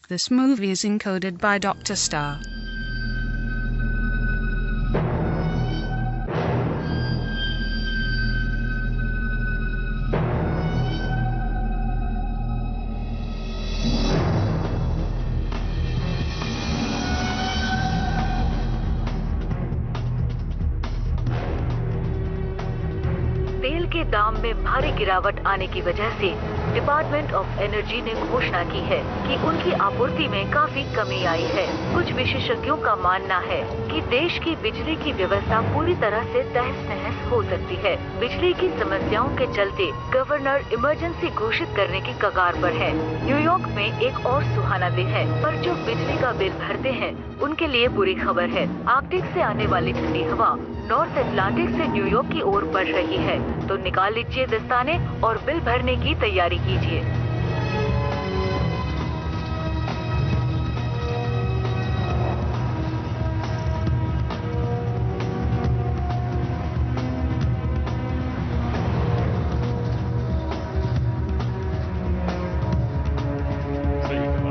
This movie is encoded by Dr. Star. तेल के दाम में भारी गिरावट आने की वजह से डिपार्टमेंट ऑफ एनर्जी ने घोषणा की है कि उनकी आपूर्ति में काफी कमी आई है। कुछ विशेषज्ञों का मानना है कि देश की बिजली की व्यवस्था पूरी तरह से तहस नहस हो सकती है। बिजली की समस्याओं के चलते गवर्नर इमरजेंसी घोषित करने की कगार पर है। न्यूयॉर्क में एक और सुहाना दिन है, पर जो बिजली का बिल भरते हैं उनके लिए बुरी खबर है। आर्कटिक से आने वाली ठंडी हवा नॉर्थ अटलांटिक से न्यूयॉर्क की ओर बढ़ रही है, तो निकाल लीजिए दस्ताने और बिल भरने की तैयारी कीजिए।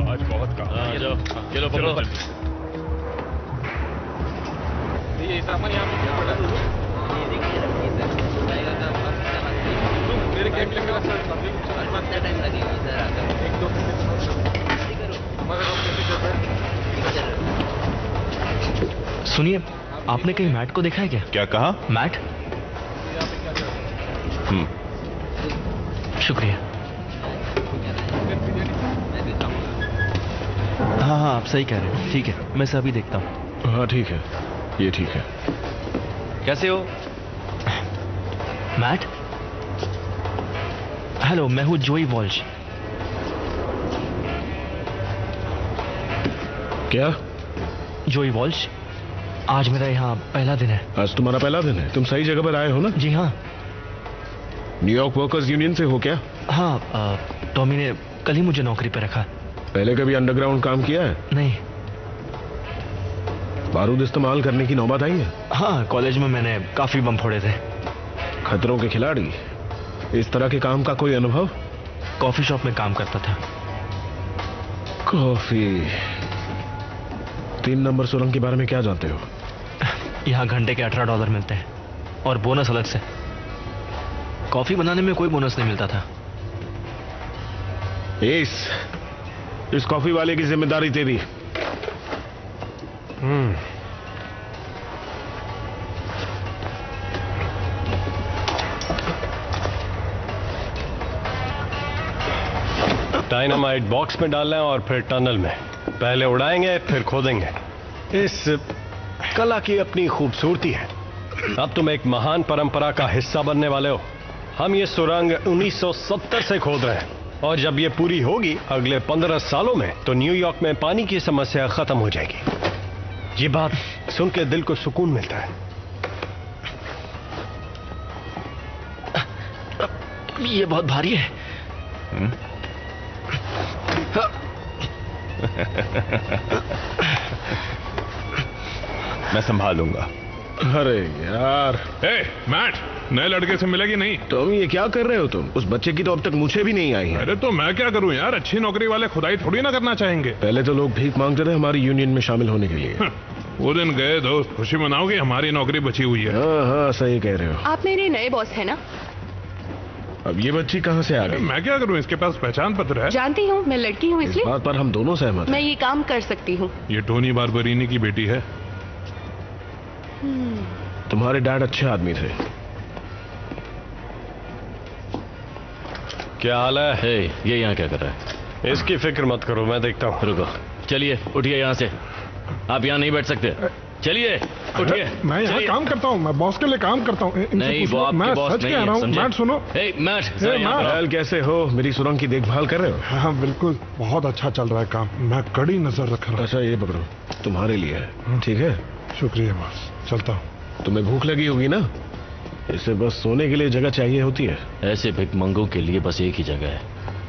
आज बहुत काम। चलो पकड़ो। ये सामान यहाँ पे क्या पड़ा है? मेरे कैमरे में सर टाइम लगेगा सर आकर 1-2 मिनट। सुनिए, आपने कहीं मैट को देखा है क्या? क्या कहा? मैट? शुक्रिया। हाँ, आप सही कह रहे हैं। ठीक है, मैं अभी देखता हूँ। हाँ ठीक है, ये ठीक है। कैसे हो? मैट? हेलो, मैं हूँ जोई वॉल्श। क्या? जोई वॉल्श। आज मेरा यहाँ पहला दिन है। आज तुम्हारा पहला दिन है? तुम सही जगह पर आए हो ना? जी हाँ। न्यूयॉर्क वर्कर्स यूनियन से हो क्या? हाँ, टॉमी ने कल ही मुझे नौकरी पर रखा। पहले कभी अंडरग्राउंड काम किया है? नहीं। बारूद इस्तेमाल करने की नौबत आई है? हाँ, कॉलेज में मैंने काफी बम फोड़े थे। खतरों के खिलाड़ी। इस तरह के काम का कोई अनुभव? कॉफी शॉप में काम करता था। कॉफी। 3 नंबर सुरंग के बारे में क्या जानते हो? यहाँ घंटे के $18 मिलते हैं और बोनस अलग से। कॉफी बनाने में कोई बोनस नहीं मिलता था। इस कॉफी वाले की जिम्मेदारी तेरी। डायनामाइट बॉक्स में डालना है और फिर टनल में। पहले उड़ाएंगे फिर खोदेंगे। इस कला की अपनी खूबसूरती है। अब तुम एक महान परंपरा का हिस्सा बनने वाले हो। हम ये सुरंग 1970 से खोद रहे हैं और जब ये पूरी होगी अगले 15 सालों में तो न्यूयॉर्क में पानी की समस्या खत्म हो जाएगी। ये बात सुन के दिल को सुकून मिलता है। ये बहुत भारी है। मैं संभाल लूंगा। अरे यार। मैट, नए लड़के से मिलेगी नहीं? तुम ये क्या कर रहे हो? तुम उस बच्चे की तो अब तक मुझे भी नहीं आई है। अरे तो मैं क्या करूं यार, अच्छी नौकरी वाले खुदाई थोड़ी ना करना चाहेंगे। पहले तो लोग भीख मांगते थे हमारी यूनियन में शामिल होने के लिए। वो दिन गए दोस्त, खुशी मनाओगे, हमारी नौकरी बची हुई है। हाँ, सही कह रहे हो। आप मेरे नए बॉस है ना? अब ये बच्ची कहाँ से आ गई? मैं क्या करूं, इसके पास पहचान पत्र है। जानती हूँ, मैं लड़की हूँ इसलिए। इस बात पर हम दोनों सहमत हैं। मैं ये काम कर सकती हूँ। ये टोनी बारबरीनी की बेटी है। तुम्हारे डैड अच्छे आदमी थे। क्या हाल है? ये यहाँ क्या कर रहा है? इसकी फिक्र मत करो, मैं देखता हूँ। रुको, चलिए उठिए यहाँ से। आप यहाँ नहीं बैठ सकते। चलिए उठिए। मैं यहाँ काम करता हूँ, मैं बॉस के लिए काम करता हूँ। नहीं, वो आपके बॉस नहीं है, समझे? मैट सुनो। मैट, कैसे हो? मेरी सुरंग की देखभाल कर रहे हो? हाँ बिल्कुल, बहुत अच्छा चल रहा है काम। मैं कड़ी नजर रख रहा हूँ। अच्छा, ये पकड़ो, तुम्हारे लिए है। ठीक है, शुक्रिया बॉस, चलता हूँ। तुम्हें भूख लगी होगी ना? इसे बस सोने के लिए जगह चाहिए होती है। ऐसे भिखमंगों के लिए बस एक ही जगह है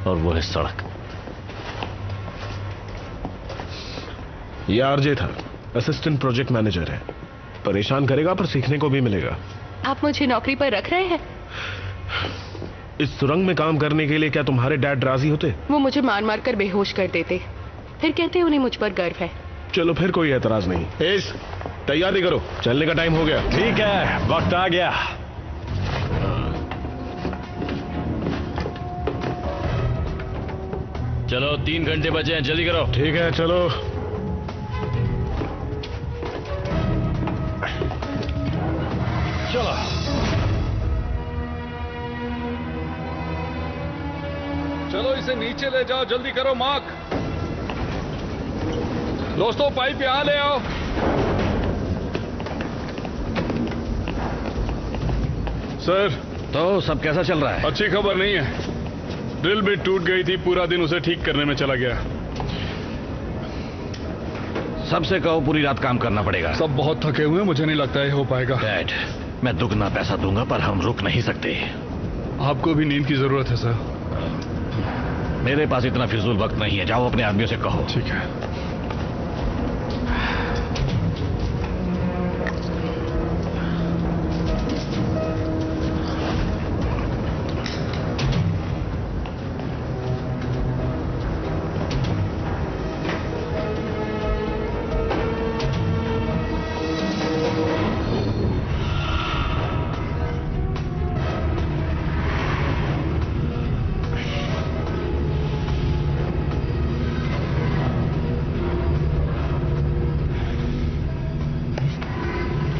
और वो है सड़क। ये आरजे था, असिस्टेंट प्रोजेक्ट मैनेजर है। परेशान करेगा पर सीखने को भी मिलेगा। आप मुझे नौकरी पर रख रहे हैं? इस सुरंग में काम करने के लिए क्या तुम्हारे डैड राजी होते? वो मुझे मार मार कर बेहोश कर देते। फिर कहते हैं उन्हें मुझ पर गर्व है। चलो फिर कोई एतराज नहीं। एस, तैयारी करो, चलने का टाइम हो गया। ठीक है, वक्त आ गया। चलो 3 घंटे बचे हैं, जल्दी करो। ठीक है, चलो। चलो चलो इसे नीचे ले जाओ, जल्दी करो मार्क। दोस्तों पाइप यहां ले आओ। सर, तो सब कैसा चल रहा है? अच्छी खबर नहीं है। ड्रिल बिट टूट गई थी, पूरा दिन उसे ठीक करने में चला गया। सबसे कहो पूरी रात काम करना पड़ेगा। सब बहुत थके हुए हैं, मुझे नहीं लगता ये हो पाएगा। डैड, मैं दुगना पैसा दूंगा पर हम रुक नहीं सकते। आपको भी नींद की जरूरत है सर। मेरे पास इतना फिजूल वक्त नहीं है, जाओ अपने आदमियों से कहो। ठीक है।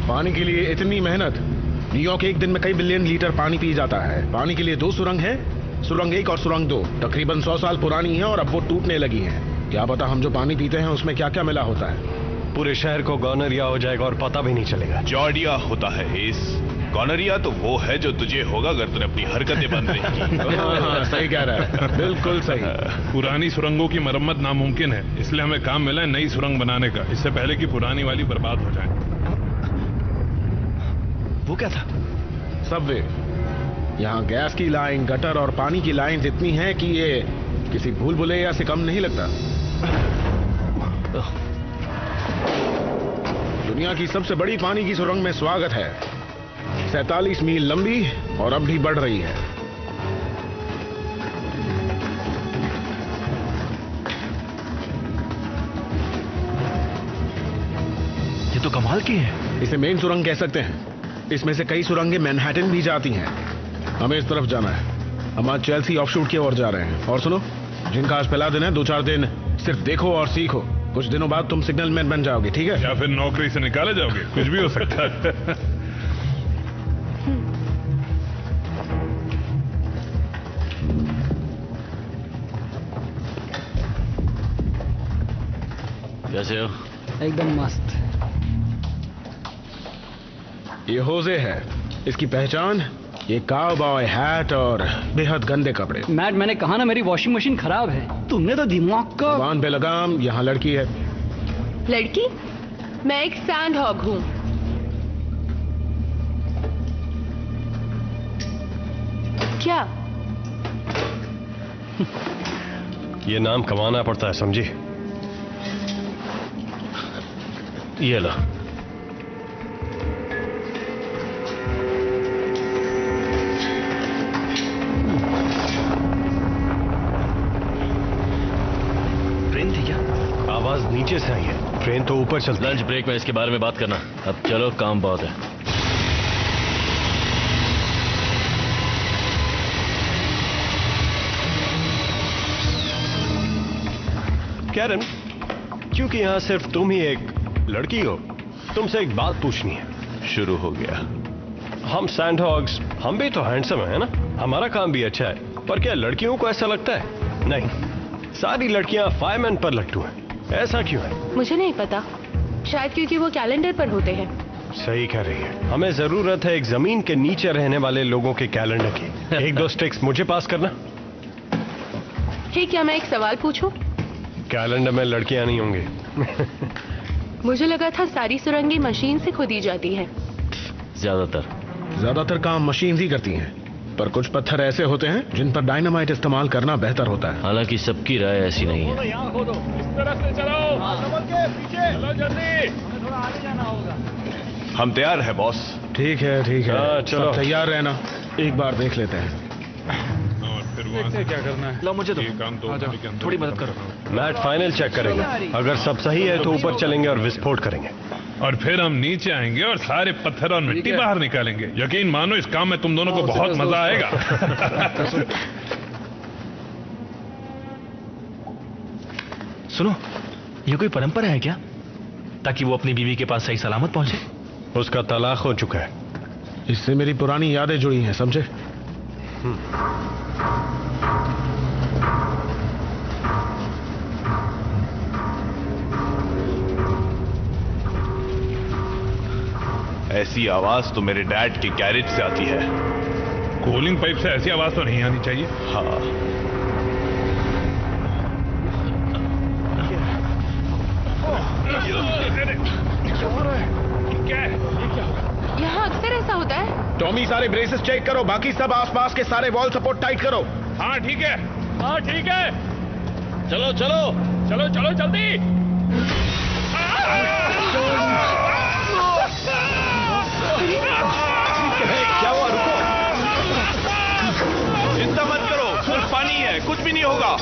पानी के लिए इतनी मेहनत। न्यूयॉर्क एक दिन में कई बिलियन लीटर पानी पी जाता है। पानी के लिए 2 सुरंग है, सुरंग 1 और सुरंग 2 तकरीबन 100 साल पुरानी है और अब वो टूटने लगी है। क्या पता हम जो पानी पीते हैं उसमें क्या क्या मिला होता है। पूरे शहर को गॉनरिया हो जाएगा और पता भी नहीं चलेगा। जॉर्डिया होता है एस। गॉनरिया तो वो है जो तुझे होगा अगर तूने अपनी हरकतें बंद रही। हाँ, सही कह रहा है, बिल्कुल सही। पुरानी सुरंगों की मरम्मत नामुमकिन है, इसलिए हमें काम मिला है नई सुरंग बनाने का, इससे पहले कि पुरानी वाली बर्बाद हो जाए। वो क्या था? सबवे। यहाँ गैस की लाइन, गटर और पानी की लाइन इतनी हैं कि ये किसी भूल भुलैया से कम नहीं लगता। दुनिया की सबसे बड़ी पानी की सुरंग में स्वागत है। 47 मील लंबी और अब भी बढ़ रही है। ये तो कमाल की है। इसे मेन सुरंग कह सकते हैं। इसमें से कई सुरंगें मैनहट्टन भी जाती हैं। हमें इस तरफ जाना है। हम आज चेल्सी ऑफशूट की ओर जा रहे हैं। और सुनो, जिनका आज पहला दिन है, 2-4 दिन सिर्फ देखो और सीखो। कुछ दिनों बाद तुम सिग्नल मैन बन जाओगे, ठीक है? या फिर नौकरी से निकाले जाओगे, कुछ भी हो सकता है। कैसे हो? एकदम मस्त। ये होजे है। इसकी पहचान ये काउबॉय हैट और बेहद गंदे कपड़े। मैट, मैंने कहा ना मेरी वॉशिंग मशीन खराब है। तुमने तो दिमाग का जबान पे लगाम। यहाँ लड़की है। लड़की? मैं एक सैंड हॉग हूँ। क्या? ये नाम कमाना पड़ता है, समझी? ये लो। ट्रेन थी क्या? आवाज नीचे से आई है। ट्रेन तो ऊपर चलती है। लंच ब्रेक में इसके बारे में बात करना। अब चलो, काम बहुत है। कैरन, क्योंकि यहां सिर्फ तुम ही एक लड़की हो, तुमसे एक बात पूछनी है। शुरू हो गया। हम सैंडहॉग्स, हम भी तो हैंडसम है ना? हमारा काम भी अच्छा है, पर क्या लड़कियों को ऐसा लगता है? नहीं, सारी लड़कियां फायरमैन पर लट्टू हैं। ऐसा क्यों है? मुझे नहीं पता। शायद क्योंकि वो कैलेंडर पर होते हैं। सही कह रही है। हमें जरूरत है एक जमीन के नीचे रहने वाले लोगों के कैलेंडर की। 1-2 स्टिक्स मुझे पास करना। ठीक, क्या मैं एक सवाल पूछूं? कैलेंडर में लड़कियां नहीं होंगी। मुझे लगा था सारी सुरंगें मशीन से खोदी जाती हैं। ज्यादातर काम मशीन ही करती हैं, पर कुछ पत्थर ऐसे होते हैं जिन पर डायनामाइट इस्तेमाल करना बेहतर होता है। हालांकि सबकी राय ऐसी नहीं है। इस तरफ से चलो, चलो जल्दी। थोड़ा आगे जाना होगा। हम तैयार हैं बॉस। ठीक है, ठीक है। चलो। सब तैयार रहना। एक बार देख लेते हैं। और फिर वहां से क्या करना है? लो मुझे दो। ये काम तो आ जाओ, के अंदर थोड़ी मदद खत्म करो। करना है। मैट फाइनल चेक करेंगे, अगर सब सही है तो ऊपर चलेंगे और विस्फोट करेंगे। और फिर हम नीचे आएंगे और सारे पत्थर और मिट्टी बाहर निकालेंगे। यकीन मानो इस काम में तुम दोनों को बहुत मजा आएगा। सुनो, ये कोई परंपरा है क्या, ताकि वो अपनी बीवी के पास सही सलामत पहुंचे? उसका तलाक हो चुका है। इससे मेरी पुरानी यादें जुड़ी हैं, समझे? ऐसी आवाज तो मेरे डैड के गैरेज से आती है। कूलिंग पाइप से ऐसी आवाज तो नहीं आनी चाहिए। हाँ, यहाँ अक्सर ऐसा होता है। टॉमी, सारे ब्रेसेस चेक करो, बाकी सब आसपास के सारे वॉल सपोर्ट टाइट करो। हाँ ठीक है। हाँ ठीक है, चलो चलो चलो चलो जल्दी। क्या हुआ? रुको, चिंता मत करो, सिर्फ पानी है, कुछ भी नहीं होगा।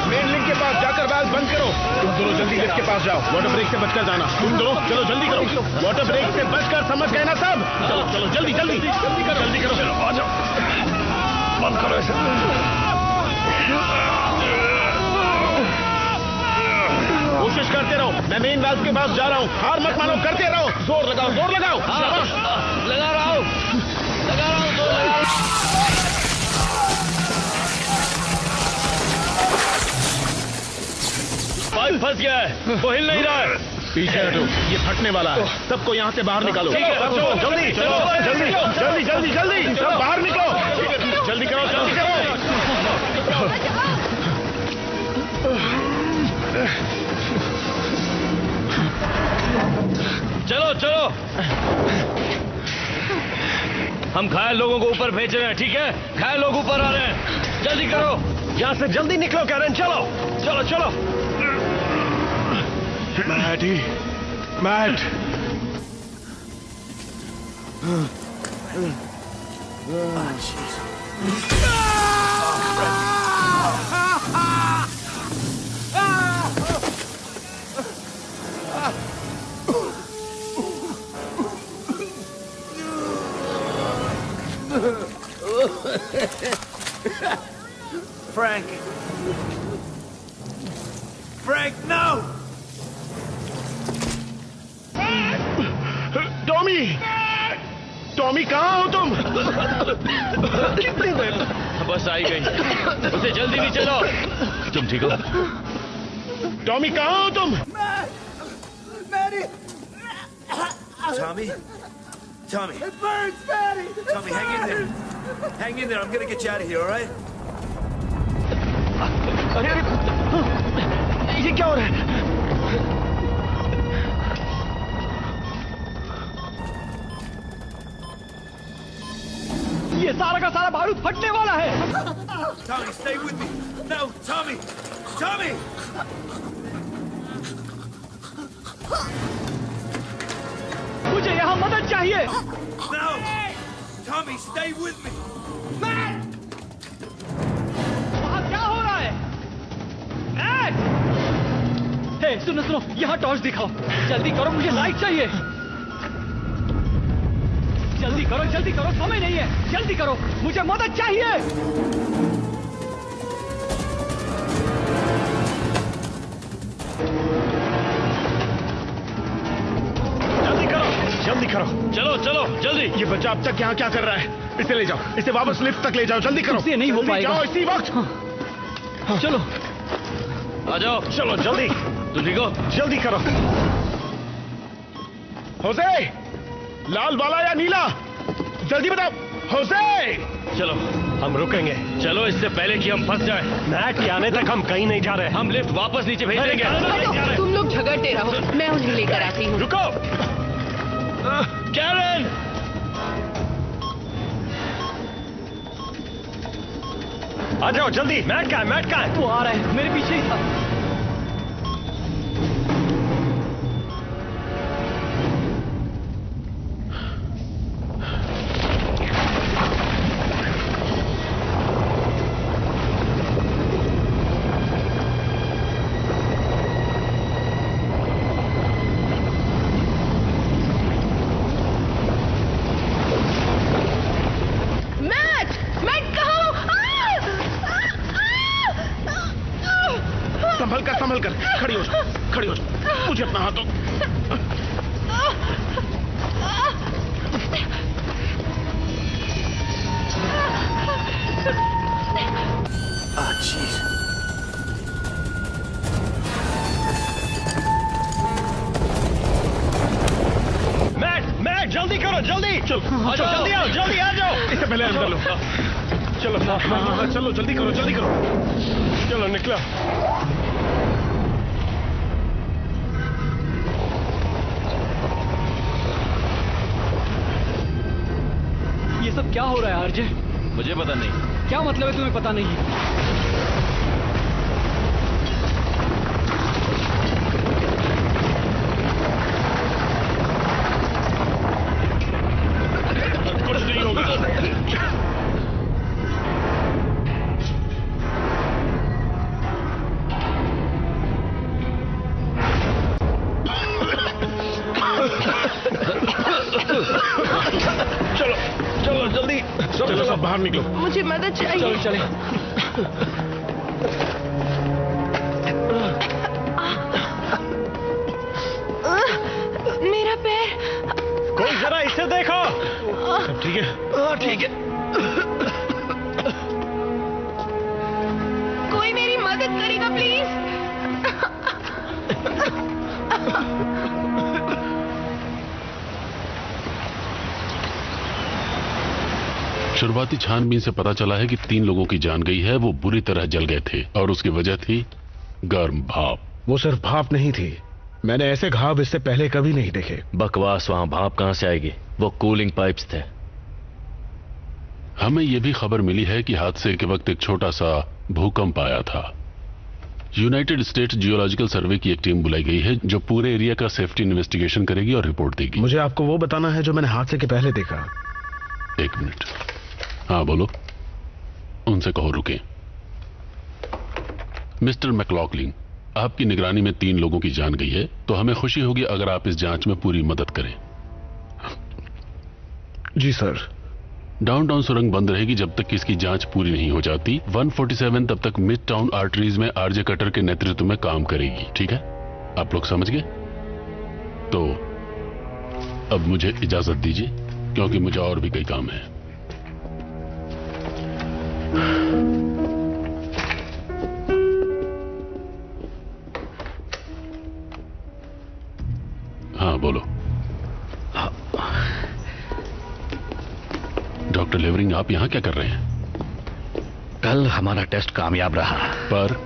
मेन लिंक के पास जाकर वाल्व बंद करो। तुम दोनों जल्दी लिफ्ट के पास जाओ, वाटर ब्रेक से बचकर जाना। तुम दोनों चलो जल्दी करो, वाटर ब्रेक से बचकर, समझ गए ना सब? चलो चलो जल्दी जल्दी जल्दी करो, जल्दी करो, आ जाओ, बंद करो इसे। कोशिश करते रहो, मैं मेन वाल्व के पास जा रहा हूँ। हार मत मानो, करते रहो, जोर लगाओ, जोर लगाओ। लगा रहा हूँ, जोर लगा रहा हूँ। पाइप फंस गया है, वो हिल नहीं रहा है। पीछे हटो, ये फटने वाला है। सबको यहाँ से बाहर निकालो। ठीक है, जल्दी चलो, जल्दी जल्दी जल्दी जल्दी, सब बाहर निकलो, जल्दी करो, जल्दी करो। चलो चलो, हम घायल लोगों को ऊपर भेज रहे हैं, ठीक है? घायल लोग ऊपर आ रहे हैं, जल्दी करो। यहाँ से जल्दी निकलो कैरन, चलो चलो चलो। Mat Frank, no! टॉमी, कहाँ हो तुम? कितनी देर? बस आई गई, उसे जल्दी नीचे लाओ। तुम ठीक हो? टॉमी, कहाँ हो तुम? Tommy? Tommy. It burns, Maddie! Tommy, hang in there. Hang in there. I'm gonna get you out of here, all right? अरे, ये क्या हो रहा है? ये सारा का सारा बारूद फटने वाला है। Tommy, stay with me. No, Tommy! Tommy! मुझे यहाँ मदद चाहिए। No! Tommy, stay with me. वहाँ क्या हो रहा है? हे, सुनो सुनो, यहाँ टॉर्च दिखाओ। जल्दी करो, मुझे लाइट चाहिए। जल्दी करो, समय नहीं है। जल्दी करो, मुझे मदद चाहिए। जल्दी करो। चलो चलो जल्दी। ये बच्चा अब तक यहाँ क्या कर रहा है? इसे ले जाओ, इसे वापस लिफ्ट तक ले जाओ। जल्दी करो। इससे नहीं हो पाएगा। जाओ इसी वक्त। हाँ, चलो आ जाओ। चलो जल्दी। तुम ठीक हो? जल्दी करो। होसे, लाल वाला या नीला? जल्दी बताओ। होसे, चलो हम रुकेंगे। चलो, इससे पहले कि हम फंस जाए। मैट के आने तक हम कहीं नहीं जा रहे। हम लिफ्ट वापस नीचे भेज देंगे। तुम लोग झगड़ते रहो, मैं उन्हें लेकर आती हूँ। रुको। कैरन! आ जाओ जल्दी। मैट का है? वो आ रहा है, मेरे पीछे ही था। संभल कर, खड़ी हो जा, खड़ी हो जा, मुझे अपना हाथ दो। मैट जल्दी करो, जल्दी चलो, जल्दी आओ, जल्दी आ जाओ। इससे पहले अंदर लो। चलो हाँ, चलो जल्दी करो, जल्दी करो। चलो निकलो। ये सब क्या हो रहा है आरजे? मुझे पता नहीं। क्या मतलब है तुम्हें पता नहीं? कुछ नहीं होगा। चलो जल्दी, चलो सब बाहर निकलो। मुझे मदद चाहिए। चलो चले। मेरा पैर। कोई जरा इसे देखो। सब ठीक है? हाँ ठीक है। कोई मेरी मदद करेगा प्लीज? शुरुआती छानबीन से पता चला है कि 3 लोगों की जान गई है। वो बुरी तरह जल गए थे और उसकी वजह थी गर्म भाप। वो सिर्फ भाप नहीं थी, मैंने ऐसे घाव इससे पहले कभी नहीं देखे। बकवास, वहां भाप कहां से आएगी? वो कूलिंग पाइप्स थे। हमें यह भी खबर मिली है कि हादसे के वक्त एक छोटा सा भूकंप आया था। यूनाइटेड स्टेट्स जियोलॉजिकल सर्वे की एक टीम बुलाई गई है जो पूरे एरिया का सेफ्टी इन्वेस्टिगेशन करेगी और रिपोर्ट देगी। मुझे आपको वो बताना है जो मैंने हादसे के पहले देखा। 1 मिनट। हाँ बोलो। उनसे कहो रुके। मिस्टर मैकलॉकलिन, आपकी निगरानी में 3 लोगों की जान गई है, तो हमें खुशी होगी अगर आप इस जांच में पूरी मदद करें। जी सर। डाउनटाउन सुरंग बंद रहेगी जब तक कि इसकी जांच पूरी नहीं हो जाती। 147 तब तक मिड टाउन आर्टरीज में आरजे कटर के नेतृत्व में काम करेगी। ठीक है, आप लोग समझ गए? तो अब मुझे इजाजत दीजिए क्योंकि मुझे और भी कई काम है। हाँ बोलो। डॉक्टर लेवरिंग, आप यहां क्या कर रहे हैं? कल हमारा टेस्ट कामयाब रहा, पर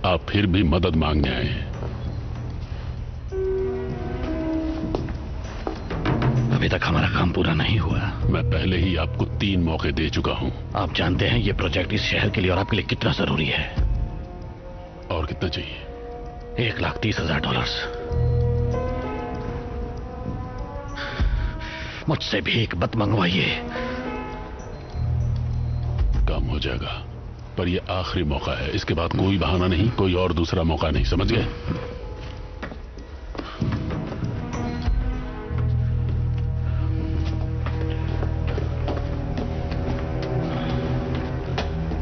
आप फिर भी मदद मांगने आए हैं। अभी तक हमारा काम पूरा नहीं हुआ। मैं पहले ही आपको 3 मौके दे चुका हूं। आप जानते हैं ये प्रोजेक्ट इस शहर के लिए और आपके लिए कितना जरूरी है। और कितना चाहिए? $1,30,000। मुझसे भीख मत मंगवाइए। काम हो जाएगा, पर यह आखिरी मौका है। इसके बाद कोई बहाना नहीं, कोई और दूसरा मौका नहीं, समझ गए?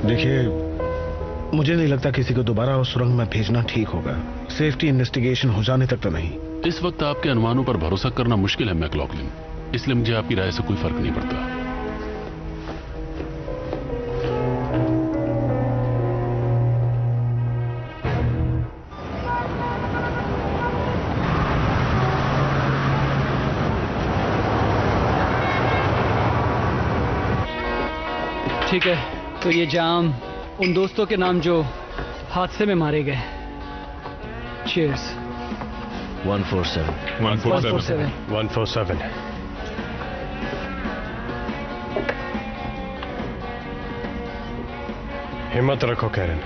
देखिए, मुझे नहीं लगता किसी को दोबारा उस सुरंग में भेजना ठीक होगा। सेफ्टी इन्वेस्टिगेशन हो जाने तक तो नहीं। इस वक्त आपके अनुमानों पर भरोसा करना मुश्किल है मैकलॉकलिन, इसलिए मुझे आपकी राय से कोई फर्क नहीं पड़ता। ठीक है, तो ये जाम उन दोस्तों के नाम जो हादसे में मारे गए। चीयर्स। 147। हिम्मत रखो कैरन,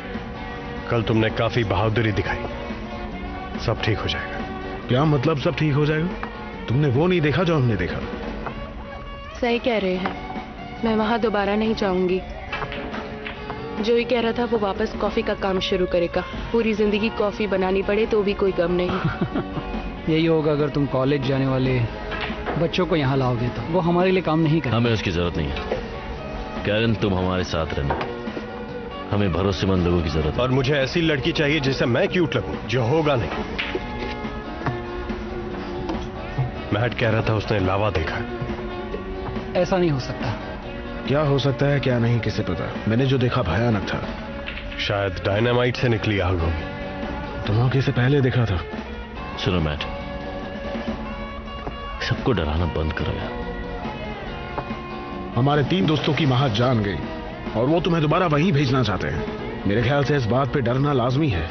कल तुमने काफी बहादुरी दिखाई। सब ठीक हो जाएगा। क्या मतलब सब ठीक हो जाएगा? तुमने वो नहीं देखा जो हमने देखा। सही कह रहे हैं, मैं वहां दोबारा नहीं जाऊंगी। जो ही कह रहा था वो वापस कॉफी का काम शुरू करेगा। पूरी जिंदगी कॉफी बनानी पड़े तो भी कोई गम नहीं। यही होगा अगर तुम कॉलेज जाने वाले बच्चों को यहाँ लाओगे तो। वो हमारे लिए काम नहीं करेगा। हमें उसकी जरूरत नहीं है। कैरन, तुम हमारे साथ रहना। हमें भरोसेमंद लोगों की जरूरत है। और मुझे ऐसी लड़की चाहिए जिसे मैं क्यूट लगूं, जो होगा नहीं। मैट कह रहा था उसने लावा देखा। ऐसा नहीं हो सकता। क्या हो सकता है क्या नहीं किसे पता। मैंने जो देखा भयानक था। शायद डायनामाइट से निकली आग होगी। धमाके से पहले देखा था। सुनो मैट, सबको डराना बंद करो यार। हमारे 3 दोस्तों की महाज जान गई और वो तुम्हें दोबारा वहीं भेजना चाहते हैं। मेरे ख्याल से इस बात पे डरना लाजमी है।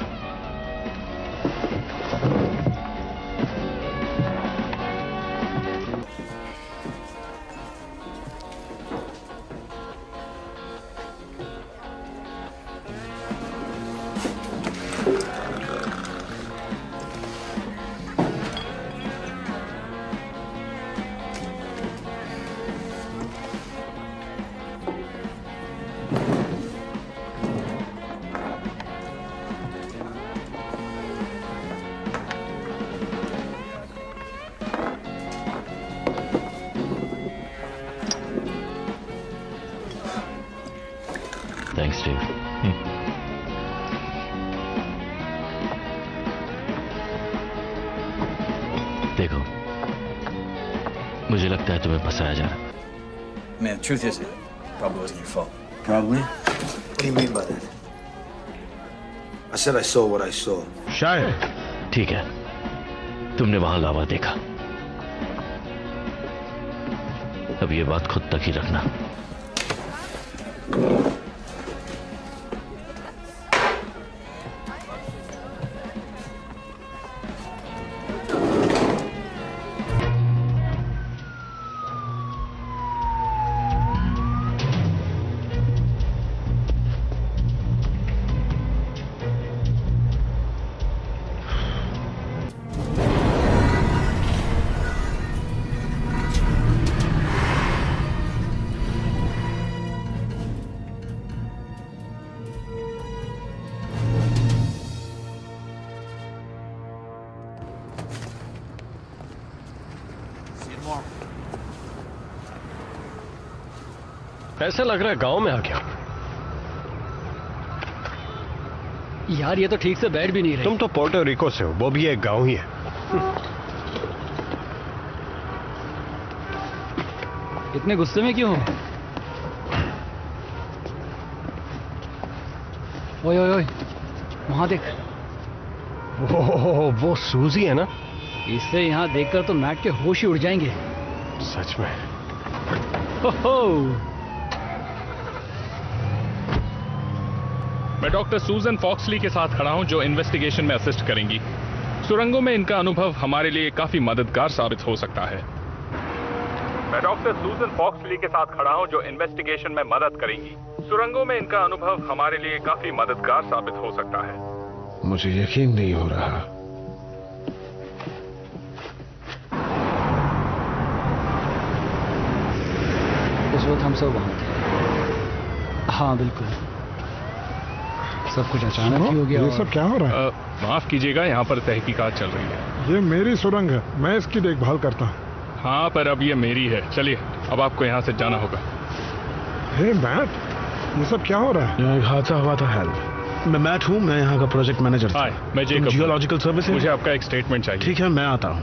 Thanks Dave. देखो, मुझे लगता है तुम्हें फंसाया जा रहा है। Man, the truth is, it probably wasn't your fault. Probably? What do you mean by that? I said I saw what I saw. शायद। ठीक है, तुमने वहां लावा देखा। अब ये बात खुद तक ही रखना। ऐसा लग रहा है गांव में आ गया। यार ये तो ठीक से बैठ भी नहीं रही। तुम तो पोर्टो रिको से हो, वो भी एक गांव ही है। इतने गुस्से में क्यों हो? ओए ओए ओए, वहां देख। वो सूजी है ना? इसे यहाँ देखकर तो मैट के होश ही उड़ जाएंगे। सच में। हो। मैं डॉक्टर सूजन फॉक्सली के साथ खड़ा हूं, जो इन्वेस्टिगेशन में असिस्ट करेंगी। सुरंगों में इनका अनुभव हमारे लिए काफी मददगार साबित हो सकता है। मैं डॉक्टर सूजन फॉक्सली के साथ खड़ा हूं, जो इन्वेस्टिगेशन में मदद करेंगी। सुरंगों में इनका अनुभव हमारे लिए काफी मददगार साबित हो सकता है। मुझे यकीन नहीं हो रहा। इस वक्त हम सब वहां थे। हाँ बिल्कुल, सब कुछ अचानक ही हो गया। ये सब क्या हो रहा है? माफ कीजिएगा, यहाँ पर तहकीकात चल रही है। ये मेरी सुरंग है, मैं इसकी देखभाल करता हूँ। हाँ, पर अब ये मेरी है। चलिए, अब आपको यहाँ से जाना होगा। हे मैट, ये सब क्या हो रहा है? यहाँ एक हादसा हुआ था हेल्प। मैं मैट हूँ, मैं यहाँ का प्रोजेक्ट मैनेजर। हाय, मैं जेकब। Geological service. मुझे आपका एक स्टेटमेंट चाहिए। ठीक है, मैं आता हूँ।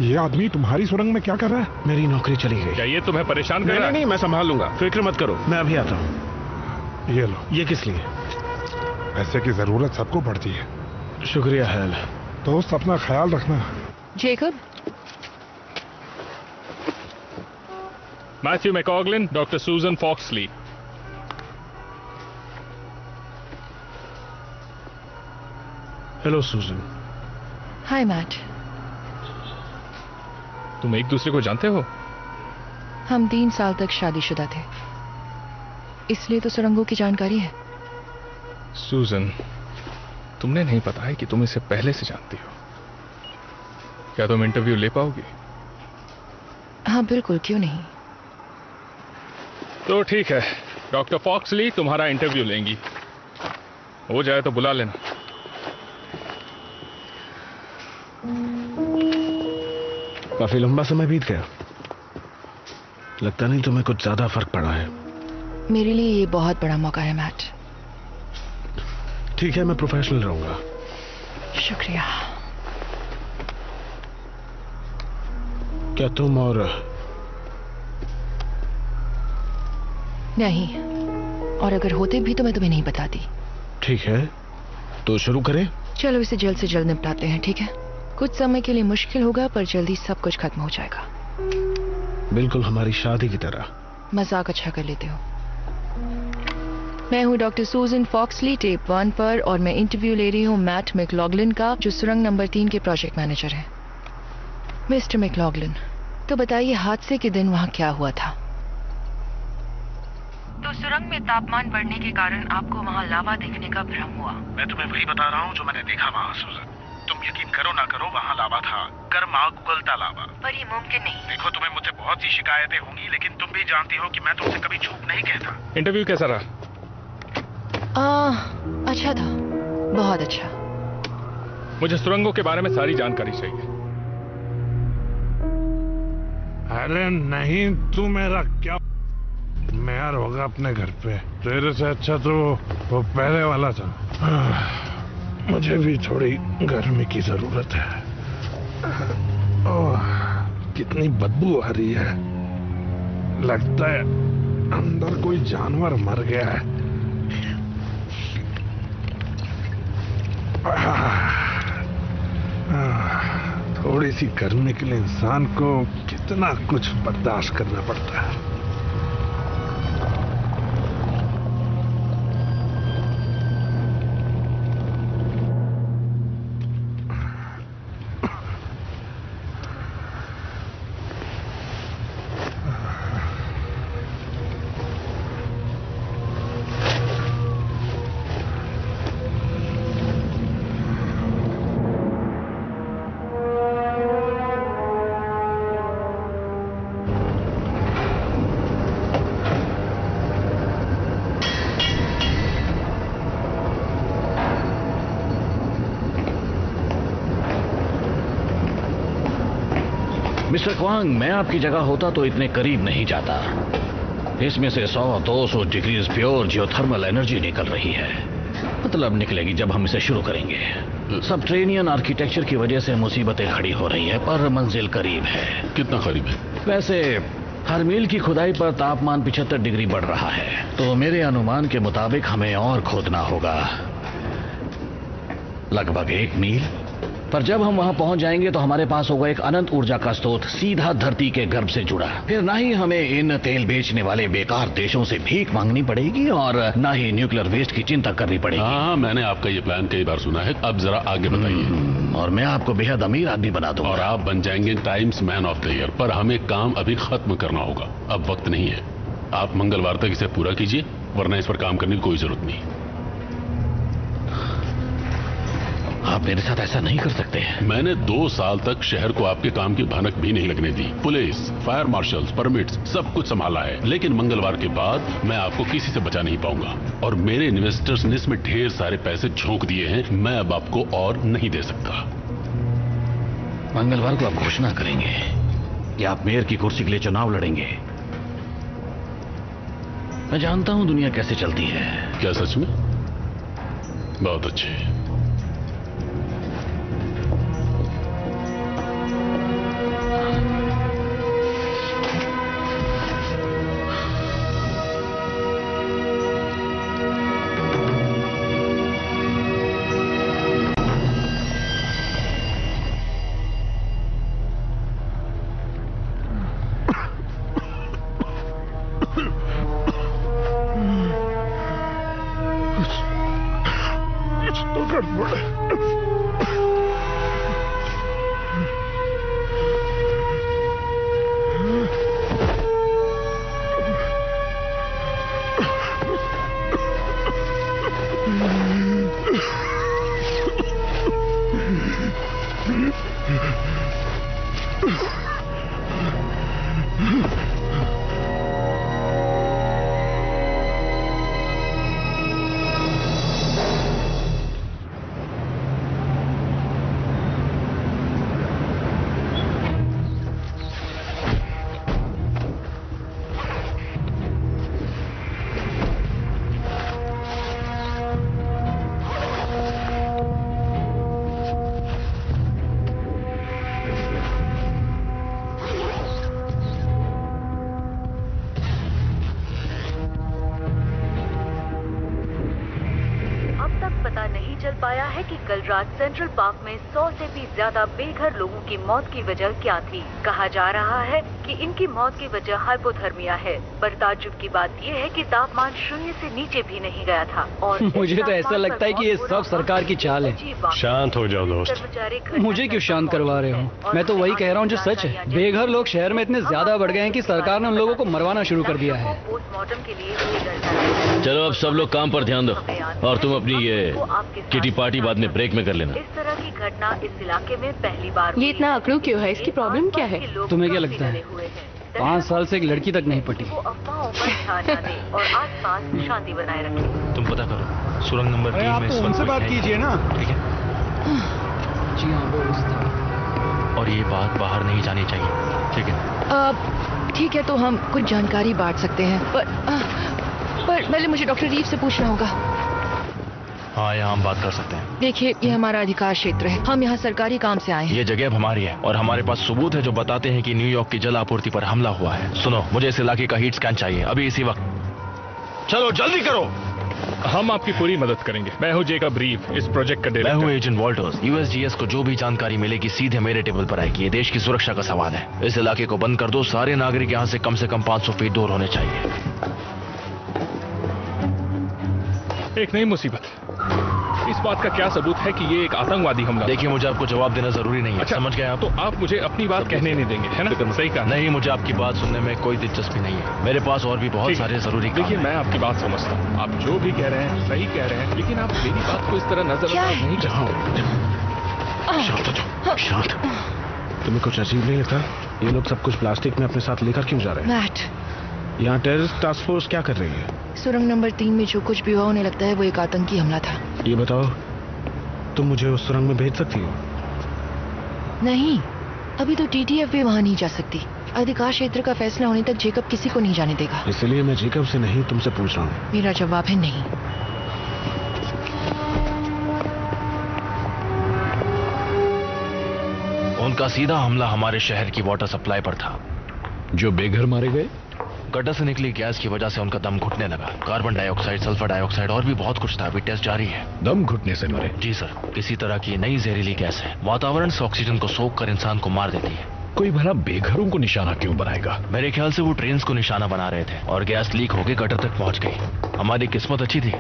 ये आदमी तुम्हारी सुरंग में क्या कर रहा है? मेरी नौकरी चली गई। क्या ये तुम्हें परेशान कर रहा है? नहीं, मैं संभाल लूंगा, फिक्र मत करो। मैं अभी आता हूँ। ये लो। ये किस लिए? पैसे की जरूरत सबको पड़ती है। शुक्रिया हेल। दोस्त, अपना ख्याल रखना। जेकब। मैथ्यू मैकॉगलिन, डॉक्टर सूजन फॉक्सली। हेलो सूजन। हाय मैट। तुम एक दूसरे को जानते हो? हम 3 साल तक शादीशुदा थे, इसलिए तो सुरंगों की जानकारी है। सूजन, तुमने नहीं बताया कि तुम इसे पहले से जानती हो। क्या तुम इंटरव्यू ले पाओगी? हाँ बिल्कुल, क्यों नहीं। तो ठीक है, डॉक्टर फॉक्सली तुम्हारा इंटरव्यू लेंगी। हो जाए तो बुला लेना। काफी लंबा समय बीत गया। लगता नहीं तुम्हें कुछ ज्यादा फर्क पड़ा है। मेरे लिए ये बहुत बड़ा मौका है मैट। ठीक है, मैं प्रोफेशनल रहूंगा। शुक्रिया। क्या तुम और नहीं, और अगर होते भी तो मैं तुम्हें नहीं बताती। ठीक है, तो शुरू करें। चलो इसे जल्द से जल्द निपटाते हैं, ठीक है? कुछ समय के लिए मुश्किल होगा पर जल्दी सब कुछ खत्म हो जाएगा। बिल्कुल हमारी शादी की तरह। मजाक अच्छा कर लेते हो। मैं हूँ डॉक्टर सूजन फॉक्सली, टेप 1 पर, और मैं इंटरव्यू ले रही हूँ मैट मैकलॉगलिन का, जो सुरंग नंबर 3 के प्रोजेक्ट मैनेजर हैं। मिस्टर मैकलॉगलिन, तो बताइए हादसे के दिन वहाँ क्या हुआ था? तो सुरंग में तापमान बढ़ने के कारण आपको वहाँ लावा देखने का भ्रम हुआ। मैं तुम्हें वही बता रहा हूँ जो मैंने देखा वहाँ, सूजन। तुम यकीन करो ना करो, वहाँ लावा था, गर्म आग उगलता लावा। पर ये मुमकिन नहीं। देखो, तुम्हें मुझसे बहुत सी शिकायतें होंगी, लेकिन तुम भी जानती हो कि मैं तुमसे कभी झूठ नहीं कहता। इंटरव्यू कैसा रहा? अच्छा था, बहुत अच्छा। मुझे सुरंगों के बारे में सारी जानकारी चाहिए। अरे नहीं, तू मेरा क्या मेयर होगा अपने घर पे? तेरे से अच्छा तो वो पहले वाला था। मुझे भी थोड़ी गर्मी की जरूरत है। ओह, कितनी बदबू आ रही है। लगता है अंदर कोई जानवर मर गया है। थोड़ी सी गर्मी के लिए इंसान को कितना कुछ बर्दाश्त करना पड़ता है। मिस्टर क्वांग, मैं आपकी जगह होता तो इतने करीब नहीं जाता। इसमें से 100-200 डिग्रीज प्योर जियोथर्मल एनर्जी निकल रही है। मतलब निकलेगी जब हम इसे शुरू करेंगे। सबट्रेनियन आर्किटेक्चर की वजह से मुसीबतें खड़ी हो रही है, पर मंजिल करीब है। कितना करीब है? वैसे हर मील की खुदाई पर तापमान 75 डिग्री बढ़ रहा है, तो मेरे अनुमान के मुताबिक हमें और खोदना होगा, लगभग 1 मील। पर जब हम वहां पहुंच जाएंगे तो हमारे पास होगा एक अनंत ऊर्जा का स्रोत, सीधा धरती के गर्भ से जुड़ा। फिर ना ही हमें इन तेल बेचने वाले बेकार देशों से भीख मांगनी पड़ेगी, और ना ही न्यूक्लियर वेस्ट की चिंता करनी पड़ेगी। हाँ, मैंने आपका ये प्लान कई बार सुना है। अब जरा आगे बताइए। और मैं आपको बेहद अमीर आदमी बना दूंगा। और आप बन जाएंगे times man of the year. पर हमें काम अभी खत्म करना होगा, अब वक्त नहीं है। आप मंगलवार तक इसे पूरा कीजिए, वरना इस पर काम करने की कोई जरूरत नहीं। आप मेरे साथ ऐसा नहीं कर सकते। मैंने 2 साल तक शहर को आपके काम की भनक भी नहीं लगने दी। पुलिस, फायर मार्शल्स, परमिट्स, सब कुछ संभाला है। लेकिन मंगलवार के बाद मैं आपको किसी से बचा नहीं पाऊंगा, और मेरे इन्वेस्टर्स ने इसमें ढेर सारे पैसे झोंक दिए हैं। मैं अब आपको और नहीं दे सकता। मंगलवार को आप घोषणा करेंगे कि आप मेयर की कुर्सी के लिए चुनाव लड़ेंगे। मैं जानता हूं दुनिया कैसे चलती है। क्या सच में? बहुत अच्छे। पता नहीं चल पाया है कि कल रात सेंट्रल पार्क में 100 से भी ज्यादा बेघर लोगों की मौत की वजह क्या थी। कहा जा रहा है कि इनकी मौत की वजह हाइपोथर्मिया है, पर ताज्जुब की बात यह है कि तापमान 0 से नीचे भी नहीं गया था। और मुझे तो ऐसा लगता है कि ये सब सरकार की चाल है। शांत हो जाओ दोस्त। मुझे क्यों शांत करवा रहे हो? मैं तो वही कह रहा हूँ जो सच है। बेघर लोग शहर में इतने ज्यादा बढ़ गए हैं कि सरकार ने उन लोगों को मरवाना शुरू कर दिया है। पोस्टमार्टम के लिए चलो अब सब लोग काम पर ध्यान दो, और तुम अपनी ये किटी पार्टी बाद में ब्रेक में कर लेना। इस तरह की घटना इस इलाके में पहली बार। ये इतना अकड़ू क्यों है? इसकी प्रॉब्लम क्या है? तुम्हें क्या लगता है 5 साल से एक लड़की तक नहीं पटी? अफवाहों पर ध्यान न दें और आसपास शांति बनाए रखें। तुम पता करो सुरंग नंबर 3 में। तो उनसे बात कीजिए ना। ठीक है जी हाँ, और ये बात बाहर नहीं जानी चाहिए, ठीक है? ठीक है, तो हम कुछ जानकारी बांट सकते हैं, पर पहले मुझे डॉक्टर रीव से पूछना होगा। हाँ, यहाँ हम बात कर सकते हैं। देखिए, ये हमारा अधिकार क्षेत्र है। हम यहाँ सरकारी काम से आए हैं। ये जगह अब हमारी है और हमारे पास सबूत है जो बताते हैं कि न्यूयॉर्क की जल आपूर्ति पर हमला हुआ है। सुनो, मुझे इस इलाके का हीट स्कैन चाहिए अभी इसी वक्त। चलो जल्दी करो। हम आपकी पूरी मदद करेंगे। मैं हूँ जेकब रीव, इस प्रोजेक्ट का मैं डायरेक्टर। हूँ एजेंट वॉल्टर्स। यूएसजीएस को जो भी जानकारी मिलेगी सीधे मेरे टेबल पर आएगी। ये देश की सुरक्षा का सवाल है। इस इलाके को बंद कर दो। सारे नागरिक यहाँ से कम 500 फीट दूर होने चाहिए। एक नई मुसीबत। इस बात का क्या सबूत है कि ये एक आतंकवादी हमला? देखिए, मुझे आपको जवाब देना जरूरी नहीं है। अच्छा, समझ गए आप? तो आप मुझे अपनी बात कहने नहीं देंगे, है ना? सही कहा। नहीं, मुझे आपकी बात सुनने में कोई दिलचस्पी नहीं है। मेरे पास और भी बहुत सारे जरूरी काम देखिए, हैं। मैं आपकी बात समझता हूँ। आप जो भी कह रहे हैं सही कह रहे हैं, लेकिन आप मेरी बात को इस तरह नजरअंदाज नहीं करते। शांत हो जाओ, शांत। तुम्हें कुछ अजीब नहीं लगता? ये लोग सब कुछ प्लास्टिक में अपने साथ लेकर क्यों जा रहे हैं? मैट, यहाँ टेररिस्ट टास्क फोर्स क्या कर रही है? सुरंग नंबर 3 में जो कुछ भी हुआ उन्हें लगता है वो एक आतंकी हमला था। ये बताओ, तुम मुझे उस सुरंग में भेज सकती हो? नहीं, अभी तो टीटीएफ भी वहां नहीं जा सकती। अधिकार क्षेत्र का फैसला होने तक जेकब किसी को नहीं जाने देगा। इसलिए मैं जेकब से नहीं, तुमसे पूछ रहा हूँ। मेरा जवाब है नहीं। उनका सीधा हमला हमारे शहर की वाटर सप्लाई पर था। जो बेघर मारे गए? गड्ढे से निकली गैस की वजह से उनका दम घुटने लगा। कार्बन डाइऑक्साइड, सल्फर डाइऑक्साइड और भी बहुत कुछ था। अभी टेस्ट जारी है। दम घुटने से मरे? जी सर, किसी तरह की नई जहरीली गैस है। वातावरण से ऑक्सीजन को सोख कर इंसान को मार देती है। कोई भला बेघरों को निशाना क्यों बनाएगा? मेरे ख्याल से वो ट्रेन को निशाना बना रहे थे और गैस लीक होकर गटर तक पहुंच गई। हमारी किस्मत अच्छी थी।